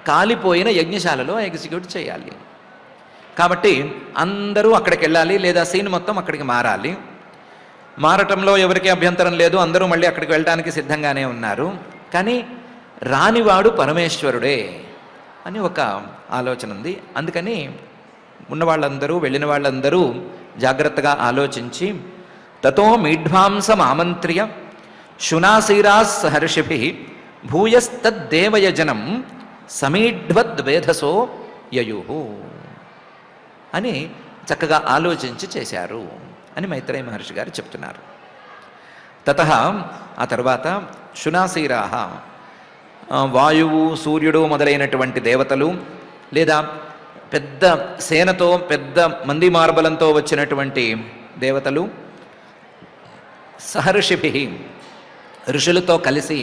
కాలిపోయిన యజ్ఞశాలలో ఎగ్జిక్యూట్ చేయాలి. కాబట్టి అందరూ అక్కడికి వెళ్ళాలి, లేదా సీన్ మొత్తం అక్కడికి మారాలి. మారటంలో ఎవరికి అభ్యంతరం లేదు, అందరూ మళ్ళీ అక్కడికి వెళ్ళడానికి సిద్ధంగానే ఉన్నారు. కానీ రానివాడు పరమేశ్వరుడే అని ఒక ఆలోచన ఉంది. అందుకని ఉన్న వాళ్ళందరూ, వెళ్ళిన వాళ్ళందరూ జాగ్రత్తగా ఆలోచించి తతో మీఢ్వాంసం ఆమంత్ర్య శునాశీరా సహర్షిభి భూయస్తద్దేవయజనం సమీఢ్వద్వేధసో యయు అని చక్కగా ఆలోచించి చేశారు అని మైత్రేయ మహర్షి గారు చెప్తున్నారు. తతః ఆ తర్వాత శునాశీరాహ, వాయువు, సూర్యుడు మొదలైనటువంటి దేవతలు, లేదా పెద్ద సేనతో పెద్ద మంది మార్బలంతో వచ్చినటువంటి దేవతలు, సహర్షిభి ఋషులతో కలిసి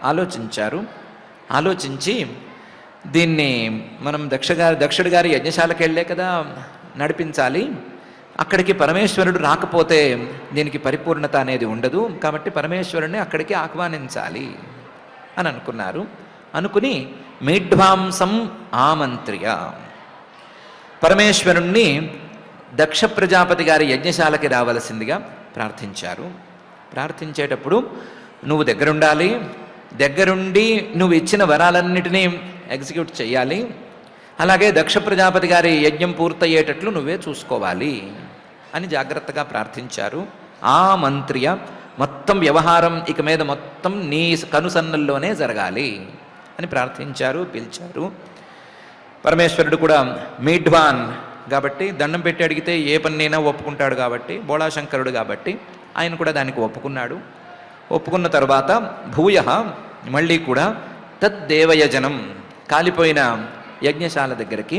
ఆలోచించారు. ఆలోచించి దీన్ని మనం దక్షుడి గారి యజ్ఞశాలకు వెళ్ళే కదా నడిపించాలి, అక్కడికి పరమేశ్వరుడు రాకపోతే దీనికి పరిపూర్ణత అనేది ఉండదు, కాబట్టి పరమేశ్వరుడిని అక్కడికి ఆహ్వానించాలి అని అనుకున్నారు. అనుకుని మీఢ్వాంసం ఆమంత్ర్య పరమేశ్వరుణ్ణి దక్ష ప్రజాపతి గారి యజ్ఞశాలకి రావలసిందిగా ప్రార్థించారు. ప్రార్థించేటప్పుడు నువ్వు దగ్గరుండాలి, దగ్గరుండి నువ్వు ఇచ్చిన వరాలన్నిటినీ ఎగ్జిక్యూట్ చేయాలి, అలాగే దక్ష ప్రజాపతి గారి యజ్ఞం పూర్తయ్యేటట్లు నువ్వే చూసుకోవాలి అని జాగ్రత్తగా ప్రార్థించారు. ఆ మంత్రియ, మొత్తం వ్యవహారం ఇక మీద మొత్తం నీ కనుసన్నల్లోనే జరగాలి అని ప్రార్థించారు, పిలిచారు. పరమేశ్వరుడు కూడా మీఢ్వాన్ కాబట్టి దండం పెట్టి అడిగితే ఏ పన్నైనా ఒప్పుకుంటాడు కాబట్టి, బోళాశంకరుడు కాబట్టి ఆయన కూడా దానికి ఒప్పుకున్నాడు. ఒప్పుకున్న తర్వాత భూయ మళ్ళీ కూడా తద్దేవయజనం కాలిపోయిన యజ్ఞశాల దగ్గరికి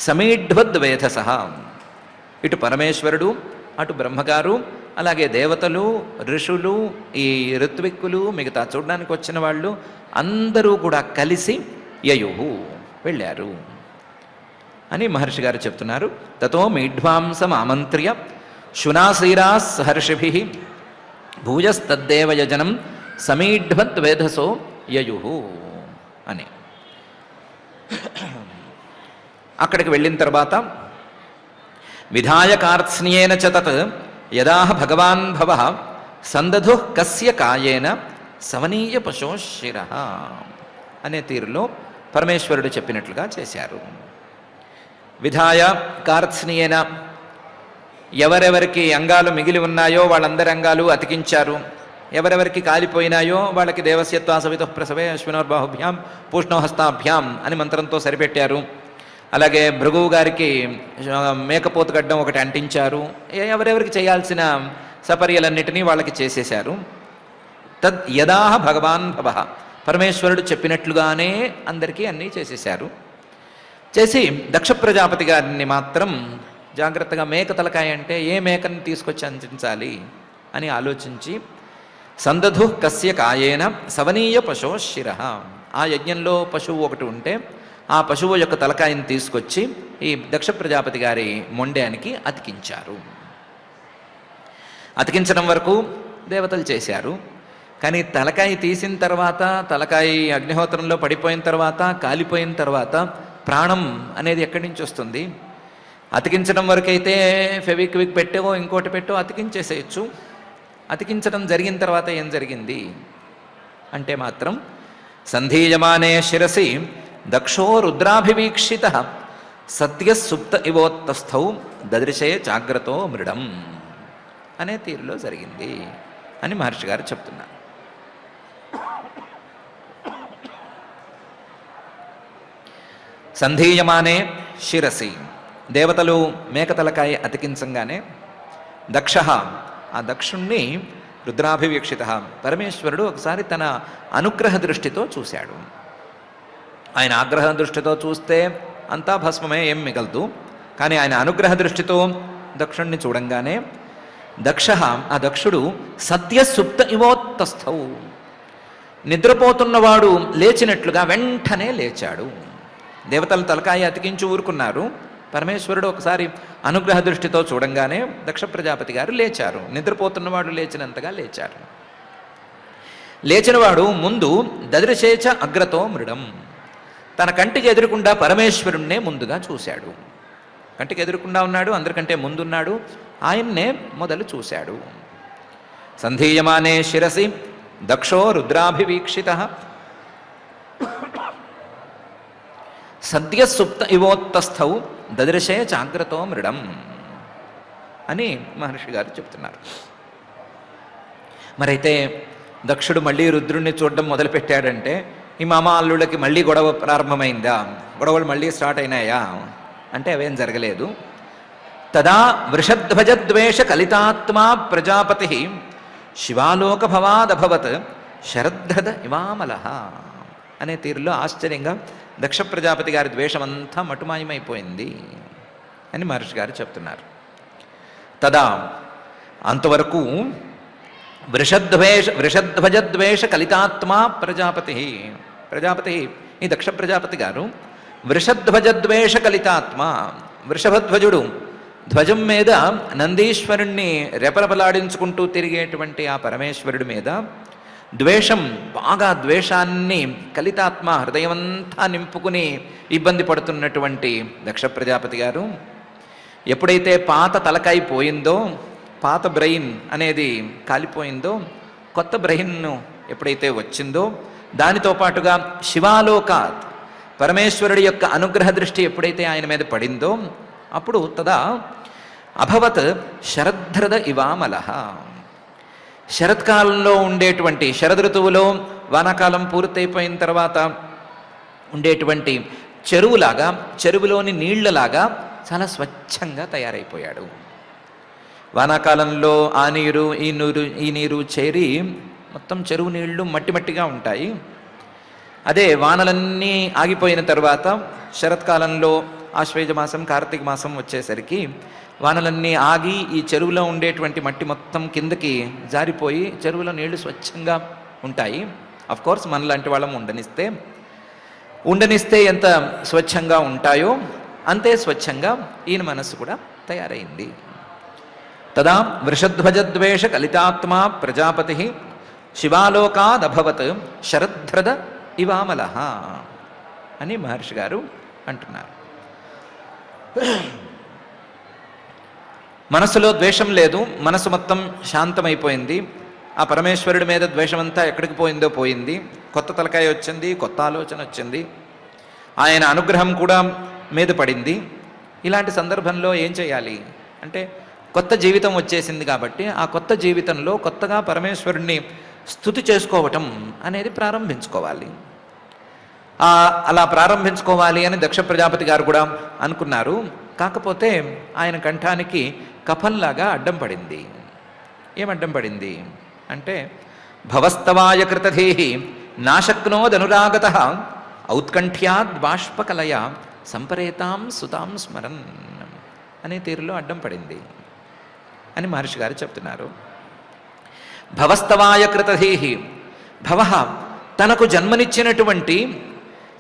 సమీఢ్వద్వేధస, ఇటు పరమేశ్వరుడు, అటు బ్రహ్మగారు, అలాగే దేవతలు, ఋషులు, ఈ ఋత్విక్కులు, మిగతా చూడడానికి వచ్చిన వాళ్ళు అందరూ కూడా కలిసి యయుహు వెళ్ళారు అని మహర్షి గారు చెప్తున్నారు. తతో మీఢ్వాంసం ఆమంత్ర్య శునాశీరా సహర్షిభి భూయస్తద్దేవయజనం సమీఢ్వద్వేధసో యయుహు అని. అక్కడికి వెళ్ళిన తర్వాత విధాయకార్త్స్న్యేన చ తత్ యదాహ భగవాన్ భవ సందధు కస్య కాయేన సవనీయ పశో శిర అనే తీరులో పరమేశ్వరుడు చెప్పినట్లుగా చేశారు. విధాయ కార్త్స్న్యేన, ఎవరెవరికి అంగాలు మిగిలి ఉన్నాయో వాళ్ళందరి అంగాలు అతికించారు, ఎవరెవరికి కాలిపోయినాయో వాళ్ళకి దేవస్యత్వా సవితుః ప్రసవే అశ్వినోర్బాహుభ్యాం పూష్ణోహస్తాభ్యాం అని మంత్రంతో సరిపెట్టారు. అలాగే భృగువు గారికి మేకపోతు గడ్డం ఒకటి అంటించారు. ఎవరెవరికి చేయాల్సిన సపర్యలన్నిటినీ వాళ్ళకి చేసేశారు. తద్ యదాహ భగవాన్ భవ, పరమేశ్వరుడు చెప్పినట్లుగానే అందరికీ అన్నీ చేసేశారు. చేసి దక్ష ప్రజాపతి గారిని మాత్రం జాగ్రత్తగా మేక తలకాయ అంటే ఏ మేకని తీసుకొచ్చి అందించాలి అని ఆలోచించి సందధు కస్య కాయేన సవనీయ పశో శిర, ఆ యజ్ఞంలో పశువు ఒకటి ఉంటే ఆ పశువు యొక్క తలకాయని తీసుకొచ్చి ఈ దక్ష ప్రజాపతి గారి మొండానికి అతికించారు. అతికించడం వరకు దేవతలు చేశారు. కానీ తలకాయ తీసిన తర్వాత, తలకాయ అగ్నిహోత్రంలో పడిపోయిన తర్వాత, కాలిపోయిన తర్వాత ప్రాణం అనేది ఎక్కడి నుంచి వస్తుంది? అతికించడం వరకు అయితే ఫెవిక్విక్ పెట్టో ఇంకోటి పెట్టో అతికించేసేయచ్చు. అతికించడం జరిగిన తర్వాత ఏం జరిగింది అంటే మాత్రం సంధీయమానే శిరసి దక్షో రుద్రాభివీక్షిత సత్య సుప్త ఇవోత్తస్థౌ దదృశే జాగ్రత్తో మృడం అనే తీరులో జరిగింది అని మహర్షి గారు చెప్తున్నారు. సంధీయమానే శిరసి, దేవతలు మేకతలకాయ అతికించంగానే దక్ష, ఆ దక్షుణ్ణి రుద్రాభివీక్షిత, పరమేశ్వరుడు ఒకసారి తన అనుగ్రహ దృష్టితో చూశాడు. ఆయన ఆగ్రహ దృష్టితో చూస్తే అంతా భస్మమే, ఏం మిగలదు. కానీ ఆయన అనుగ్రహ దృష్టితో దక్షుణ్ణి చూడంగానే దక్ష, ఆ దక్షుడు సత్య సుప్త ఇవోత్తస్థౌ, నిద్రపోతున్నవాడు లేచినట్లుగా వెంటనే లేచాడు. దేవతలు తలకాయ అతికించి ఊరుకున్నారు. పరమేశ్వరుడు ఒకసారి అనుగ్రహ దృష్టితో చూడంగానే దక్ష ప్రజాపతి గారు లేచారు. నిద్రపోతున్నవాడు లేచినంతగా లేచారు. లేచినవాడు ముందు దదృశేచ అగ్రతో మృడం, తన కంటికి ఎదురుకుండా పరమేశ్వరుణ్ణే ముందుగా చూశాడు. కంటికి ఎదురుకుండా ఉన్నాడు, అందరికంటే ముందున్నాడు, ఆయన్నే మొదలు చూశాడు. సంధీయమానే శిరసి దక్షో రుద్రాభివీక్షిత సద్య సుప్త ఇవోత్తస్థౌ దదృశే జాగ్రత్తో మృడం అని మహర్షి గారు చెప్తున్నారు. మరైతే దక్షుడు మళ్ళీ రుద్రుణ్ణి చూడడం మొదలుపెట్టాడంటే ఈ మామ అల్లుళ్ళకి మళ్ళీ గొడవ ప్రారంభమైందా, గొడవలు మళ్ళీ స్టార్ట్ అయినాయా అంటే అవేం జరగలేదు. తదా వృషధ్వజద్వేష కలితాత్మా ప్రజాపతి శివాలోక భవాదభవత్ శరద్ధద ఇవామలః అనే తీరులో ఆశ్చర్యంగా దక్ష ప్రజాపతి గారి ద్వేషమంతా మటుమాయమైపోయింది అని మహర్షి గారు చెప్తున్నారు. తదా, అంతవరకు వృషధ్వజద్వేష కలితాత్మా ప్రజాపతి ఈ దక్ష ప్రజాపతి గారు వృషధ్వజద్వేష కలితాత్మ, వృషభధ్వజుడు ధ్వజం మీద నందీశ్వరుణ్ణి రెపరెపలాడించుకుంటూ తిరిగేటువంటి ఆ పరమేశ్వరుడి మీద ద్వేషం, బాగా ద్వేషాన్ని కలితాత్మ హృదయమంతా నింపుకుని ఇబ్బంది పడుతున్నటువంటి దక్ష ప్రజాపతి గారు ఎప్పుడైతే పాత తలకాయ పోయిందో, పాత బ్రెయిన్ అనేది కాలిపోయిందో, కొత్త బ్రెయిన్ ఎప్పుడైతే వచ్చిందో, దానితో పాటుగా శివాలోకాత్ పరమేశ్వరుడి యొక్క అనుగ్రహ దృష్టి ఎప్పుడైతే ఆయన మీద పడిందో అప్పుడు తదా అభవత్ శరద్ధృద ఇవామలః, శరత్కాలంలో ఉండేటువంటి శరదృతువులో వానాకాలం పూర్తయిపోయిన తర్వాత ఉండేటువంటి చెరువులాగా, చెరువులోని నీళ్లలాగా చాలా స్వచ్ఛంగా తయారైపోయాడు. వానాకాలంలో ఆ నీరు ఈ నీరు చేరి మొత్తం చెరువు నీళ్లు మట్టి మట్టిగా ఉంటాయి. అదే వానలన్నీ ఆగిపోయిన తర్వాత శరత్కాలంలో ఆశ్వేజ మాసం కార్తీక మాసం వచ్చేసరికి వానలన్నీ ఆగి ఈ చెరువులో ఉండేటువంటి మట్టి మొత్తం కిందకి జారిపోయి చెరువులో నీళ్లు స్వచ్ఛంగా ఉంటాయి. అఫ్కోర్స్ మనలాంటి వాళ్ళం ఉండనిస్తే ఎంత స్వచ్ఛంగా ఉంటాయో అంతే స్వచ్ఛంగా ఈయన మనస్సు కూడా తయారైంది. తదా వృషధ్వజద్వేష కలితాత్మా ప్రజాపతి శివాలోకాదభవత్ శరద్ధృద ఇవామలః అని మహర్షి గారు అంటున్నారు. మనసులో ద్వేషం లేదు, మనసు మొత్తం శాంతమైపోయింది. ఆ పరమేశ్వరుడి మీద ద్వేషమంతా ఎక్కడికి పోయిందో పోయింది. కొత్త తలకాయ వచ్చింది, కొత్త ఆలోచన వచ్చింది, ఆయన అనుగ్రహం కూడా మీద పడింది. ఇలాంటి సందర్భంలో ఏం చేయాలి అంటే కొత్త జీవితం వచ్చేసింది కాబట్టి ఆ కొత్త జీవితంలో కొత్తగా పరమేశ్వరుణ్ణి స్తుతి చేసుకోవటం అనేది ప్రారంభించుకోవాలి. అలా ప్రారంభించుకోవాలి అని దక్ష ప్రజాపతి గారు కూడా అనుకున్నారు. కాకపోతే ఆయన కంఠానికి కఫంలాగా అడ్డం పడింది. ఏం అడ్డం పడింది అంటే భవస్తవాయ కృతధేహి నాశక్నోదనురాగత ఔత్కంఠ్యాద్ బాష్పకలయ సంపరేతాం సుతాం స్మరన్ అనే తీరులో అడ్డం పడింది అని మహర్షి గారు చెప్తున్నారు. భవస్తవాయ కృతధేహి, భవ తనకు జన్మనిచ్చినటువంటి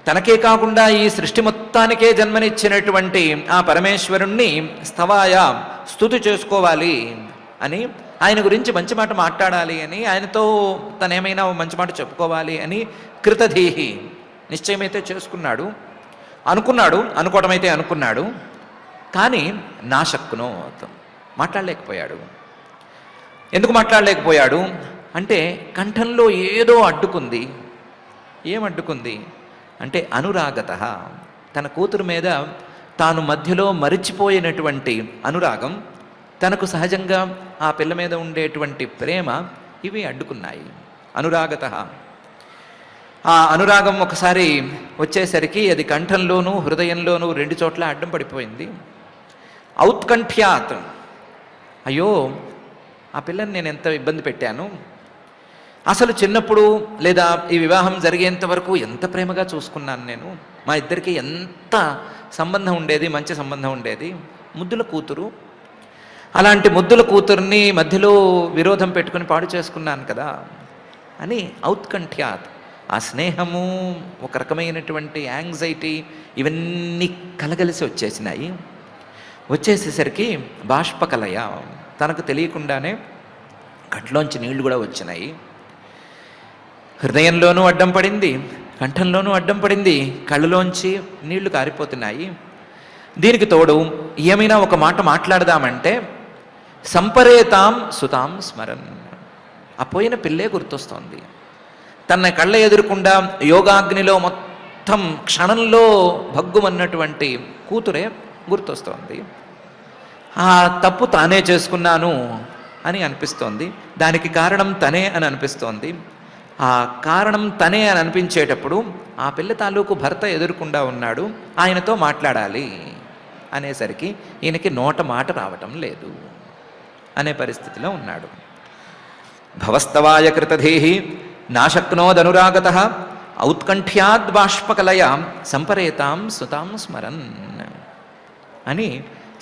తనకే కాకుండా ఈ సృష్టి మొత్తానికే జన్మనిచ్చినటువంటి ఆ పరమేశ్వరుణ్ణి స్తవాయ స్తుతి చేసుకోవాలి అని, ఆయన గురించి మంచి మాట మాట్లాడాలి అని, ఆయనతో తనేమైనా మంచి మాట చెప్పుకోవాలి అని కృతధీహి నిశ్చయమైతే చేసుకున్నాడు, అనుకోవడం అయితే అనుకున్నాడు. కానీ నాశక్కునో మాట్లాడలేకపోయాడు. ఎందుకు మాట్లాడలేకపోయాడు అంటే కంఠంలో ఏదో అడ్డుకుంది. ఏమడ్డుకుంది అంటే అనురాగత, తన కూతురు మీద తాను మధ్యలో మరిచిపోయినటువంటి అనురాగం, తనకు సహజంగా ఆ పిల్ల మీద ఉండేటువంటి ప్రేమ, ఇవి అడ్డుకున్నాయి. అనురాగత, ఆ అనురాగం ఒకసారి వచ్చేసరికి అది కంఠంలోనూ హృదయంలోనూ రెండు చోట్ల అడ్డం పడిపోయింది. ఔత్కంఠ్యాత్, అయ్యో ఆ పిల్లని నేను ఎంత ఇబ్బంది పెట్టాను, అసలు చిన్నప్పుడు లేదా ఈ వివాహం జరిగేంత వరకు ఎంత ప్రేమగా చూసుకున్నాను నేను, మా ఇద్దరికి ఎంత సంబంధం ఉండేది, మంచి సంబంధం ఉండేది, ముద్దుల కూతురు, అలాంటి ముద్దుల కూతుర్ని మధ్యలో విరోధం పెట్టుకుని పాడు చేసుకున్నాను కదా అని ఔత్కంఠ్యాత్, ఆ స్నేహము, ఒక రకమైనటువంటి యాంగ్జైటీ, ఇవన్నీ కలగలిసి వచ్చేసినాయి. వచ్చేసేసరికి బాష్పకలయ, తనకు తెలియకుండానే కట్లోంచి నీళ్లు కూడా వచ్చినాయి. హృదయంలోనూ అడ్డం పడింది, కంఠంలోనూ అడ్డం పడింది, కళ్ళలోంచి నీళ్లు కారిపోతున్నాయి. దీనికి తోడు ఏమైనా ఒక మాట మాట్లాడదామంటే సంపరేతాం సుతాం స్మరన్, ఆ పోయిన పిల్లే గుర్తొస్తోంది. తన కళ్ళ ఎదురుకుండా యోగాగ్నిలో మొత్తం క్షణంలో భగ్గుమన్నటువంటి కూతురే గుర్తొస్తోంది. ఆ తప్పు తానే చేసుకున్నాను అని అనిపిస్తోంది, దానికి కారణం తనే అని అనిపిస్తోంది. ఆ కారణం తనే అని అనిపించేటప్పుడు ఆ పిల్ల తాలూకు భర్త ఎదురుకుండా ఉన్నాడు, ఆయనతో మాట్లాడాలి అనేసరికి ఈయనకి నోట మాట రావటం లేదు అనే పరిస్థితిలో ఉన్నాడు. భవస్తవాయ కృతధీహి నాశక్నోదనురాగత ఔత్కంఠ్యాద్ బాష్పకలయ సంపరేతాం సుతాం స్మరన్ అని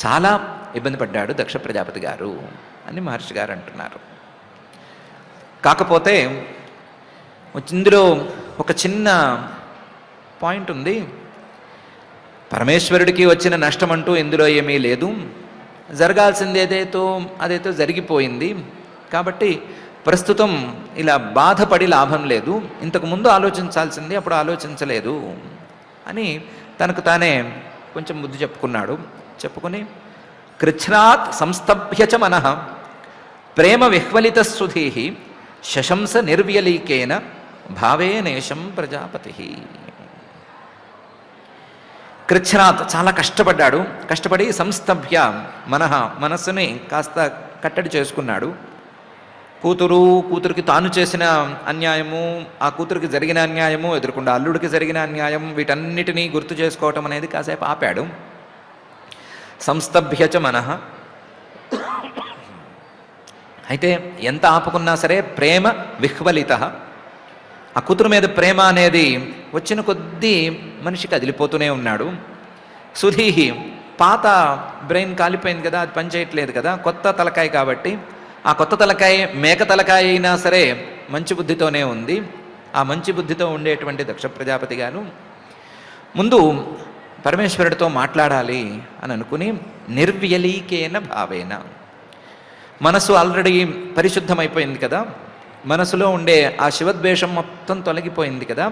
చాలా ఇబ్బంది పడ్డాడు దక్ష ప్రజాపతి గారు అని మహర్షి గారు అంటున్నారు. కాకపోతే ఇందులో ఒక చిన్న పాయింట్ ఉంది. పరమేశ్వరుడికి వచ్చిన నష్టం అంటూ ఇందులో ఏమీ లేదు, జరగాల్సింది అదేదో జరిగిపోయింది. కాబట్టి ప్రస్తుతం ఇలా బాధపడి లాభం లేదు, ఇంతకుముందు ఆలోచించాల్సింది అప్పుడు ఆలోచించలేదు అని తనకు తానే కొంచెం బుద్ధి చెప్పుకుని కృచ్ఛ్రాత్ సంస్తభ్య చ మనః ప్రేమ విహ్వలిత సుధీ శశంస నిర్వ్యలీకేన భావేనేశం ప్రజాపతి. కృచ్ఛ్రాత్, చాలా కష్టపడి సంస్తభ్య మనస్సుని కాస్త కట్టడి చేసుకున్నాడు. కూతురికి తాను చేసిన అన్యాయము, ఆ కూతురికి జరిగిన అన్యాయము, ఎదురుకుండా అల్లుడికి జరిగిన అన్యాయం, వీటన్నిటినీ గుర్తు చేసుకోవటం అనేది కాసేపు ఆపాడు. సంస్తభ్యచ మనః, అయితే ఎంత ఆపుకున్నా సరే ప్రేమ విహ్వలిత, ఆ కూతురు మీద ప్రేమ అనేది వచ్చిన కొద్దీ మనిషి కదిలిపోతూనే ఉన్నాడు. సుధీహి, పాత బ్రెయిన్ కాలిపోయింది కదా, అది పనిచేయట్లేదు కదా, కొత్త తలకాయ కాబట్టి ఆ కొత్త తలకాయ మేక తలకాయ అయినా సరే మంచి బుద్ధితోనే ఉంది. ఆ మంచి బుద్ధితో ఉండేటువంటి దక్ష ప్రజాపతి గారు ముందు పరమేశ్వరుడితో మాట్లాడాలి అని అనుకుని నిర్వ్యలీకేన భావేన, మనసు ఆల్రెడీ పరిశుద్ధమైపోయింది కదా, మనసులో ఉండే ఆ శివద్వేషం మొత్తం తొలగిపోయింది కదా,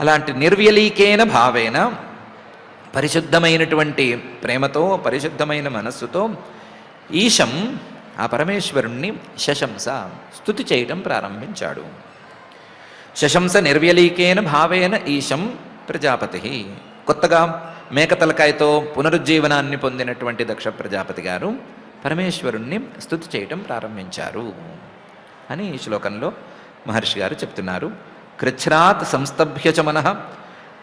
అలాంటి నిర్వ్యలీకేన భావేన పరిశుద్ధమైనటువంటి ప్రేమతో పరిశుద్ధమైన మనస్సుతో ఈశం, ఆ పరమేశ్వరుణ్ణి శశంస స్తుతి చేయటం ప్రారంభించాడు. శశంస నిర్వ్యలీకేన భావేన ఈశం ప్రజాపతి, కొత్తగా మేకతలకాయతో పునరుజ్జీవనాన్ని పొందినటువంటి దక్ష ప్రజాపతి గారు పరమేశ్వరుణ్ణి స్తుతి చేయటం ప్రారంభించారు అని ఈ శ్లోకంలో మహర్షి గారు చెప్తున్నారు. కృచ్ఛ్రాత్ సంస్తభ్య చ మనః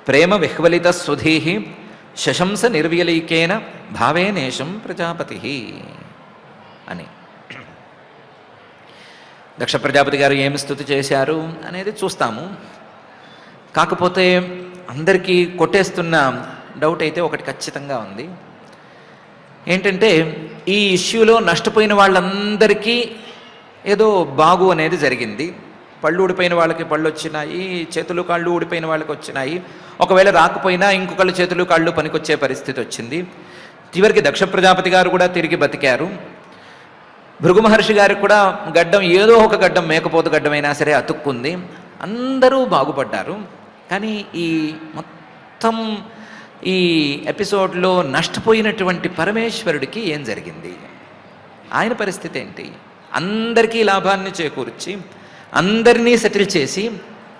ప్రేమ విహ్వలిత సుధీ శశంస నిర్వ్యలీకేన భావేనేశం ప్రజాపతి అని. దక్ష ప్రజాపతి గారు ఏమి స్తుతి చేశారు అనేది చూస్తాము. కాకపోతే అందరికీ కొట్టేస్తున్న డౌట్ అయితే ఒకటి ఖచ్చితంగా ఉంది. ఏంటంటే ఈ ఇష్యూలో నష్టపోయిన వాళ్ళందరికీ ఏదో బాగు అనేది జరిగింది, పళ్ళు ఊడిపోయిన వాళ్ళకి పళ్ళు వచ్చినాయి, చేతులు కాళ్ళు ఊడిపోయిన వాళ్ళకి వచ్చినాయి. ఒకవేళ రాకపోయినా ఇంకొకళ్ళు చేతులు కాళ్ళు పనికొచ్చే పరిస్థితి వచ్చింది. చివరికి దక్ష ప్రజాపతి గారు కూడా తిరిగి బతికారు. భృగు మహర్షి గారికి కూడా గడ్డం, ఏదో ఒక గడ్డం, మేకపోతు గడ్డమైనా సరే అతుక్కుంది. అందరూ బాగుపడ్డారు. కానీ ఈ మొత్తం ఈ ఎపిసోడ్లో నష్టపోయినటువంటి పరమేశ్వరుడికి ఏం జరిగింది? ఆయన పరిస్థితి ఏంటి? అందరికీ లాభాన్ని చేకూర్చి అందరినీ సెటిల్ చేసి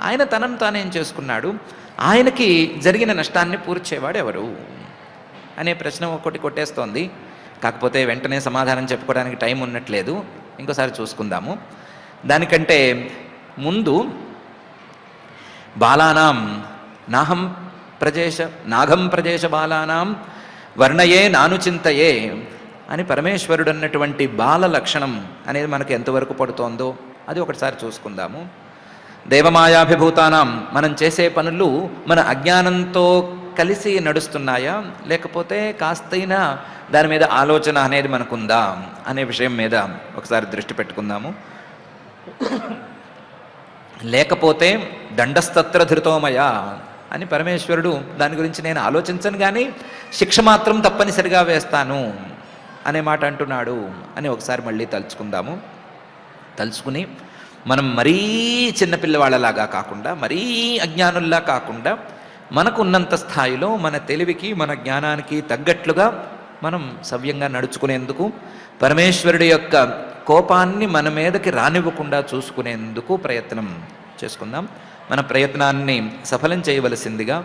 ఆయన తనను తానేం చేసుకున్నాడు? ఆయనకి జరిగిన నష్టాన్ని పూడ్చేవాడు ఎవరు అనే ప్రశ్న ఒకటి కొట్టేస్తోంది. కాకపోతే వెంటనే సమాధానం చెప్పుకోవడానికి టైం ఉన్నట్లేదు, ఇంకోసారి చూసుకుందాము. దానికంటే ముందు బాలానాం నాగం ప్రజేశ బాలానాం వర్ణయే నానుచింతయే అని పరమేశ్వరుడు అన్నటువంటి బాల లక్షణం అనేది మనకు ఎంతవరకు పడుతోందో అది ఒకటిసారి చూసుకుందాము. దేవమాయాభిభూతానాం, మనం చేసే పనులు మన అజ్ఞానంతో కలిసి నడుస్తున్నాయా, లేకపోతే కాస్తైనా దాని మీద ఆలోచన అనేది మనకుందా అనే విషయం మీద ఒకసారి దృష్టి పెట్టుకుందాము. లేకపోతే దండస్తత్ర ధృతోమయ అని పరమేశ్వరుడు దాని గురించి నేను ఆలోచించను కానీ శిక్ష మాత్రం తప్పనిసరిగా వేస్తాను అనే మాట అంటున్నాడు అని ఒకసారి మళ్ళీ తలుచుకుని మనం మరీ చిన్నపిల్లవాళ్ళలాగా కాకుండా, మరీ అజ్ఞానుల్లా కాకుండా, మనకు ఉన్నంత స్థాయిలో మన తెలివికి మన జ్ఞానానికి తగ్గట్లుగా మనం సవ్యంగా నడుచుకునేందుకు, పరమేశ్వరుడి యొక్క కోపాన్ని మన మీదకి రానివ్వకుండా చూసుకునేందుకు ప్రయత్నం చేసుకుందాం. మన ప్రయత్నాన్ని సఫలం చేయవలసిందిగా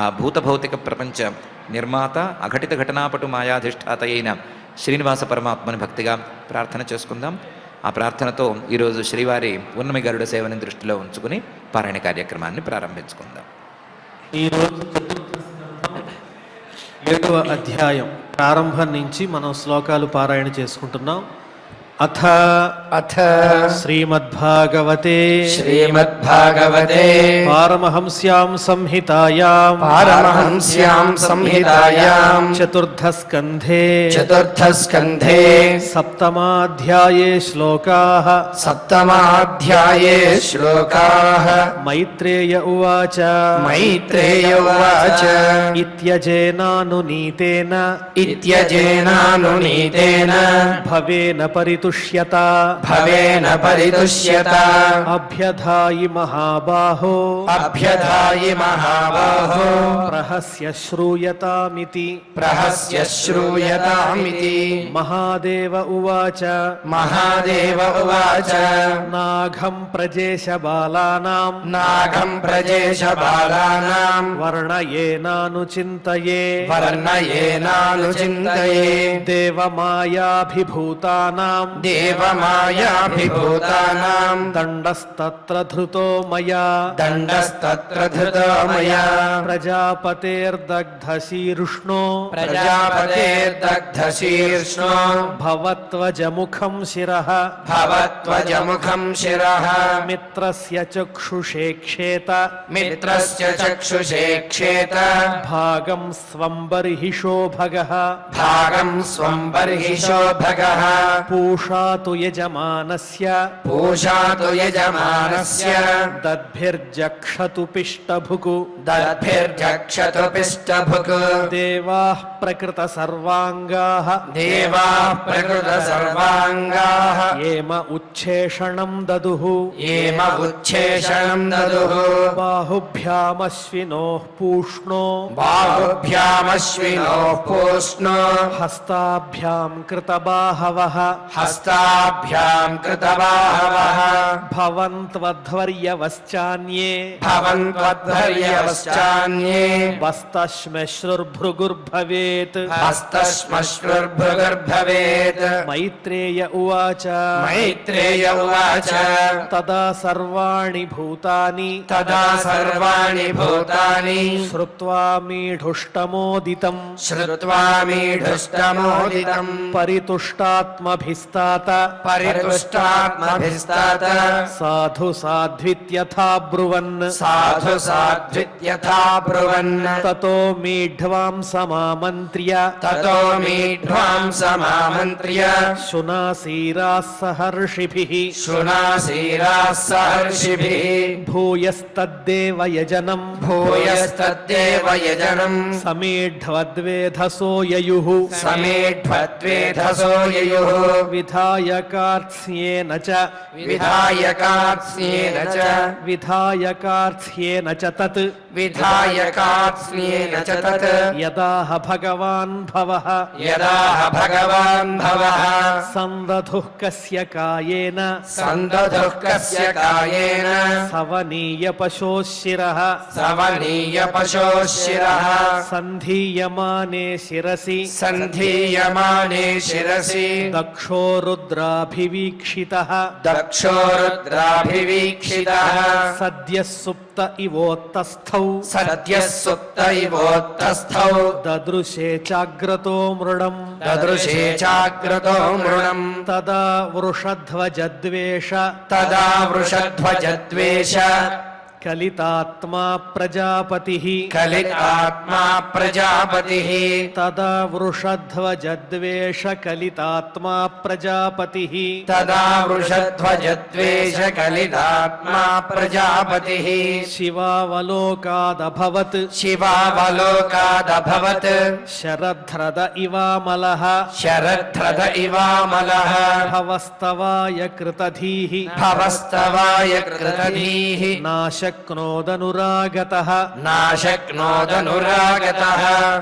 ఆ భూతభౌతిక ప్రపంచ నిర్మాత, అఘటిత ఘటనాపటు మాయాధిష్ఠాత అయిన శ్రీనివాస పరమాత్మని భక్తిగా ప్రార్థన చేసుకుందాం. ఆ ప్రార్థనతో ఈరోజు శ్రీవారి ఉన్నమి గరుడ సేవని దృష్టిలో ఉంచుకుని పారాయణ కార్యక్రమాన్ని ప్రారంభించుకుందాం. ఈరోజు 7వ అధ్యాయం ప్రారంభం నుంచి మనం శ్లోకాలు పారాయణ చేసుకుంటున్నాం. అథ శ్రీమద్భాగవతే పారమహంస్యాం సంహితాయాం చతుర్థస్కంధే సప్తమాధ్యాయే శ్లోకాః మైత్రేయ ఉవాచ ఇత్యజేనానునీతేన భవేన పరితుష్యత అభ్యధాయి మహాబాహో ప్రహస్య శ్రూయతామితి మహాదేవ ఉవాచ నాఘం ప్రజేశ బాలానాం వర్ణయేనానుచింతయే దేవమాయాభిభూతానాం దండస్తత్ర ధృతో మయా ప్రజాపతేర్దగ్ధశీర్ష్ణో భవత్వజముఖం శిరః మిత్రస్య చక్షుషేక్షేత భాగం స్వం బర్హిషో భగః పూషాతు యజమానస్య దద్భిర్జక్షతు పిష్టభుక్ దేవాః ప్రకృత సర్వాంగాః ఏమ ఉచ్ఛేషణం దదుః బాహుభ్యామశ్వినోః పూష్ణో హస్తాభ్యాం కృతబాహవః భవంత్వధ్వర్యవశ్చాన్యే వస్తశ్మశ్రుర్భృగుర్భవేత్ మైత్రేయ ఉవాచ తదా సర్వాణి భూతాని శ్రుత్వా మీఢుష్టమోదితం పరితుష్టాత్మభిస్తదా పరితుష్టాత పరితుష్టాత్మభిస్తాత సాధు సాధ్విత్యథా బ్రువన్ సాధు సాధ్విత్యథా బ్రువన్ తతో మీఢ్వాంసమామంత్ర్య తతో మీఢ్వాంసమామంత్ర్య శునాసీరాः సహర్షిభిః శృణాసీరాः సహర్షిభిः భూయస్తద్దేవ యజనం భూయస్తద్దేవ యజనం సమీఢ్వద్వేధసో యయుః సమేఢ్వద్వేధసో యయుః విధాయకార్త్స్యేన చ విధాయకాత్స్యేన చ విధాయకార్త్స్యేన చ తత్ విధాయకాత్స్యేన చ తత్ యదాహ భగవాన్ భవః యదాహ భగవాన్ భవః సందధుః కస్య కాయేన సందధుః కస్య కాయేన సవనీయ పశోః శిరః సవనీయ పశోః శిరః సంధీయమానే శిరసి సంధీయమానే శిరసి దక్షో రుద్రాభివీక్షితః దక్షో రుద్రాభివీక్షితః సద్యః సుప్త ఇవోత్తస్థౌ సద్యః సుప్త ఇవోత్తస్థౌ దదృశే చాగ్రతో మృడం దదృశే చాగ్రతో మృణం తదా వృషధ్వజద్వేష తదా వృషధ్వజద్వేష కలితాత్మా ప్రజాపతిః కలితాత్మా ప్రజాపతిః తదా వృషధ్వజద్వేష కలితాత్మా ప్రజాపతిః తదా వృషధ్వజద్వేష కలితాత్మా ప్రజాపతిః శివావలోకాదభవత్ శివావలోకాదభవత్ శరధ్రద ఇవామలః శరధ్రద ఇవామలః భవస్తవాయ కృతధీః భవస్తవాయ కృతధీః నాశక్నోదనురాగతః నాశక్నోదనురాగతః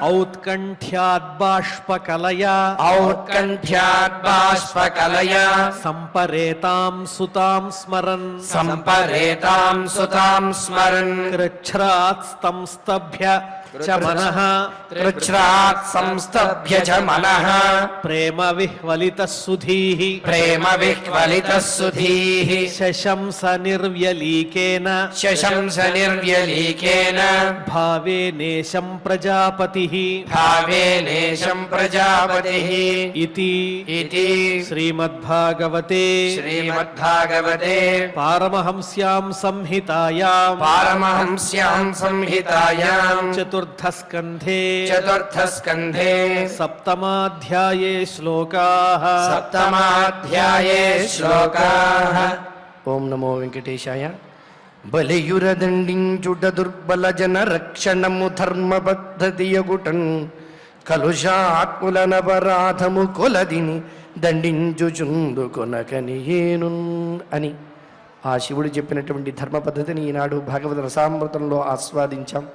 ఔత్కంఠ్యాద్బాష్పకలయా ఔత్కంఠ్యాద్బాష్పకలయా సంపరేతాం సుతాం స్మరన్ సంపరేతాం సుతాం స్మరన్ కృచ్ఛ్రాత్స్తం స్తభ్య చ మనః కృచ్ఛ్రాత్ సంస్తభ్య చ మనః ప్రేమ విహ్వలిత సుధీః ప్రేమ విహ్వలిత సుధీః శశంస నిర్వ్యలీకేన శశంస నిర్వ్యలీకేన భావేనేశం ప్రజాపతిః భావేనేశం ప్రజాపతిః ఇతి ఇతి శ్రీమద్భాగవతే శ్రీమద్భాగవతే పారమహంస్యాం సంహితాయాం పారమహంస్యాం సంహితాయాం చతుర్థస్కంధే చతుర్థస్కంధే సప్తమాధ్యాయే శ్లోకాః సప్తమాధ్యాయే శ్లోకాః. ఓం నమో వెంకటేశాయ. బలియురదండించుట దుర్బల జన రక్షణము ధర్మ పద్ధతియగుటన్ కలుషాత్ములనపరాధము కొలదిని దండించుచుందు కొనకనియేను అని ఆ శివుడు చెప్పినటువంటి ధర్మ పద్ధతిని ఈనాడు భాగవత రసామృతంలో ఆస్వాదించాం.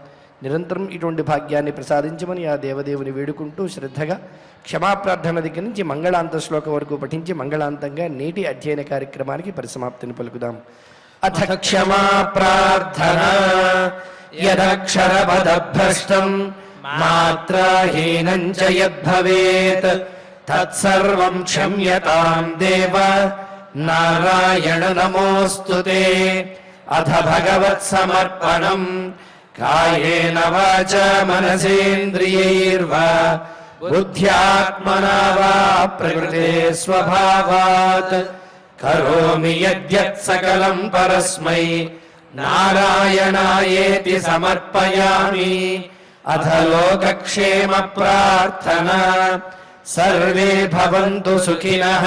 నిరంతరం ఇటువంటి భాగ్యాన్ని ప్రసాదించమని ఆ దేవదేవుని వేడుకుంటూ శ్రద్ధగా క్షమాప్రార్థన దగ్గర నుంచి మంగళాంత శ్లోకం వరకు పఠించి మంగళాంతంగా నేటి అధ్యయన కార్యక్రమానికి పరిసమాప్తిని పలుకుదాం. అథ క్షమా ప్రార్థన యదక్షరపదభ్రష్టం మాత్రాహీనం చ యద్భవేత్ తత్సర్వం క్షమ్యతాం దేవ నారాయణ నమోస్తుతే. అథ భగవత్ సమర్పణం కాయేన వాచా మనసేంద్రియైర్వా బుద్ధ్యాత్మనా వా ప్రకృతే స్వభావాత్ కరోమి యద్యత్ సకలం పరస్మై నారాయణాయేతి సమర్పయామి. అథ లోకక్షేమ ప్రార్థనా సర్వే భవంతు సుఖినః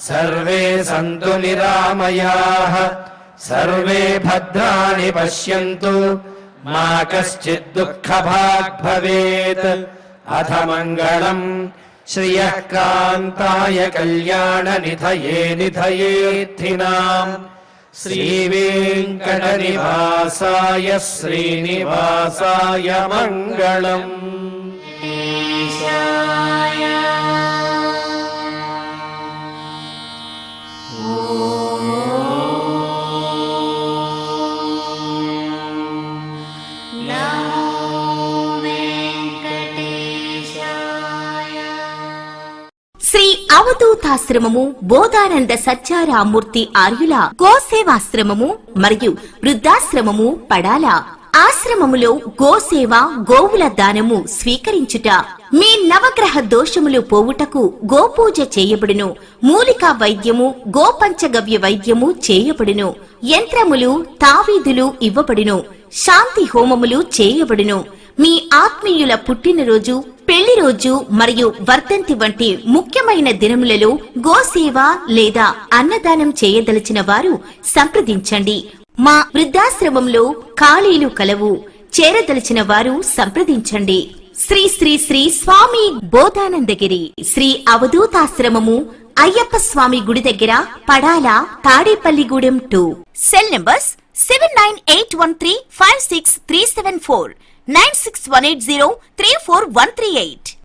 సర్వే సంతు నిరామయాః సర్వే భద్రాణి పశ్యంతు మా కశ్చిద్ దుఃఖభాగ్ భవేత్. అథ మంగళం శ్రియః కాంతాయ కళ్యాణ నిధయే నిధయేత్థినాం శ్రీవేంకటనివాసాయ శ్రీనివాసాయ మంగళం. శ్రీ అవధూతాశ్రమము బోధానంద సత్యారామూర్తి ఆర్యుల గోసేవాశ్రమము మరియు వృద్ధాశ్రమము పడాల ఆశ్రమములో గోసేవ, గోవుల దానము స్వీకరించుట, మీ నవగ్రహ దోషములు పోవుటకు గోపూజ చేయబడును. మూలికా వైద్యము, గోపంచగవ్య వైద్యము చేయబడును. యంత్రములు, తావీదులు ఇవ్వబడును. శాంతి హోమములు చేయబడును. మీ ఆత్మీయుల పుట్టినరోజు, పెళ్లి రోజు మరియు వర్ధంతి వంటి ముఖ్యమైన దినములలో గోసేవ లేదా అన్నదానం చేయదలిచిన వారు సంప్రదించండి. మా వృద్ధాశ్రమంలో ఖాళీలు కలవు. చేరదలిచిన వారు సంప్రదించండి. శ్రీ శ్రీ శ్రీ స్వామి బోధానందగిరి శ్రీ అవధూతాశ్రమము, అయ్యప్ప స్వామి గుడి దగ్గర, పడాల, తాడేపల్లిగూడెం 2. Cell numbers 7981356374, 9618034 138.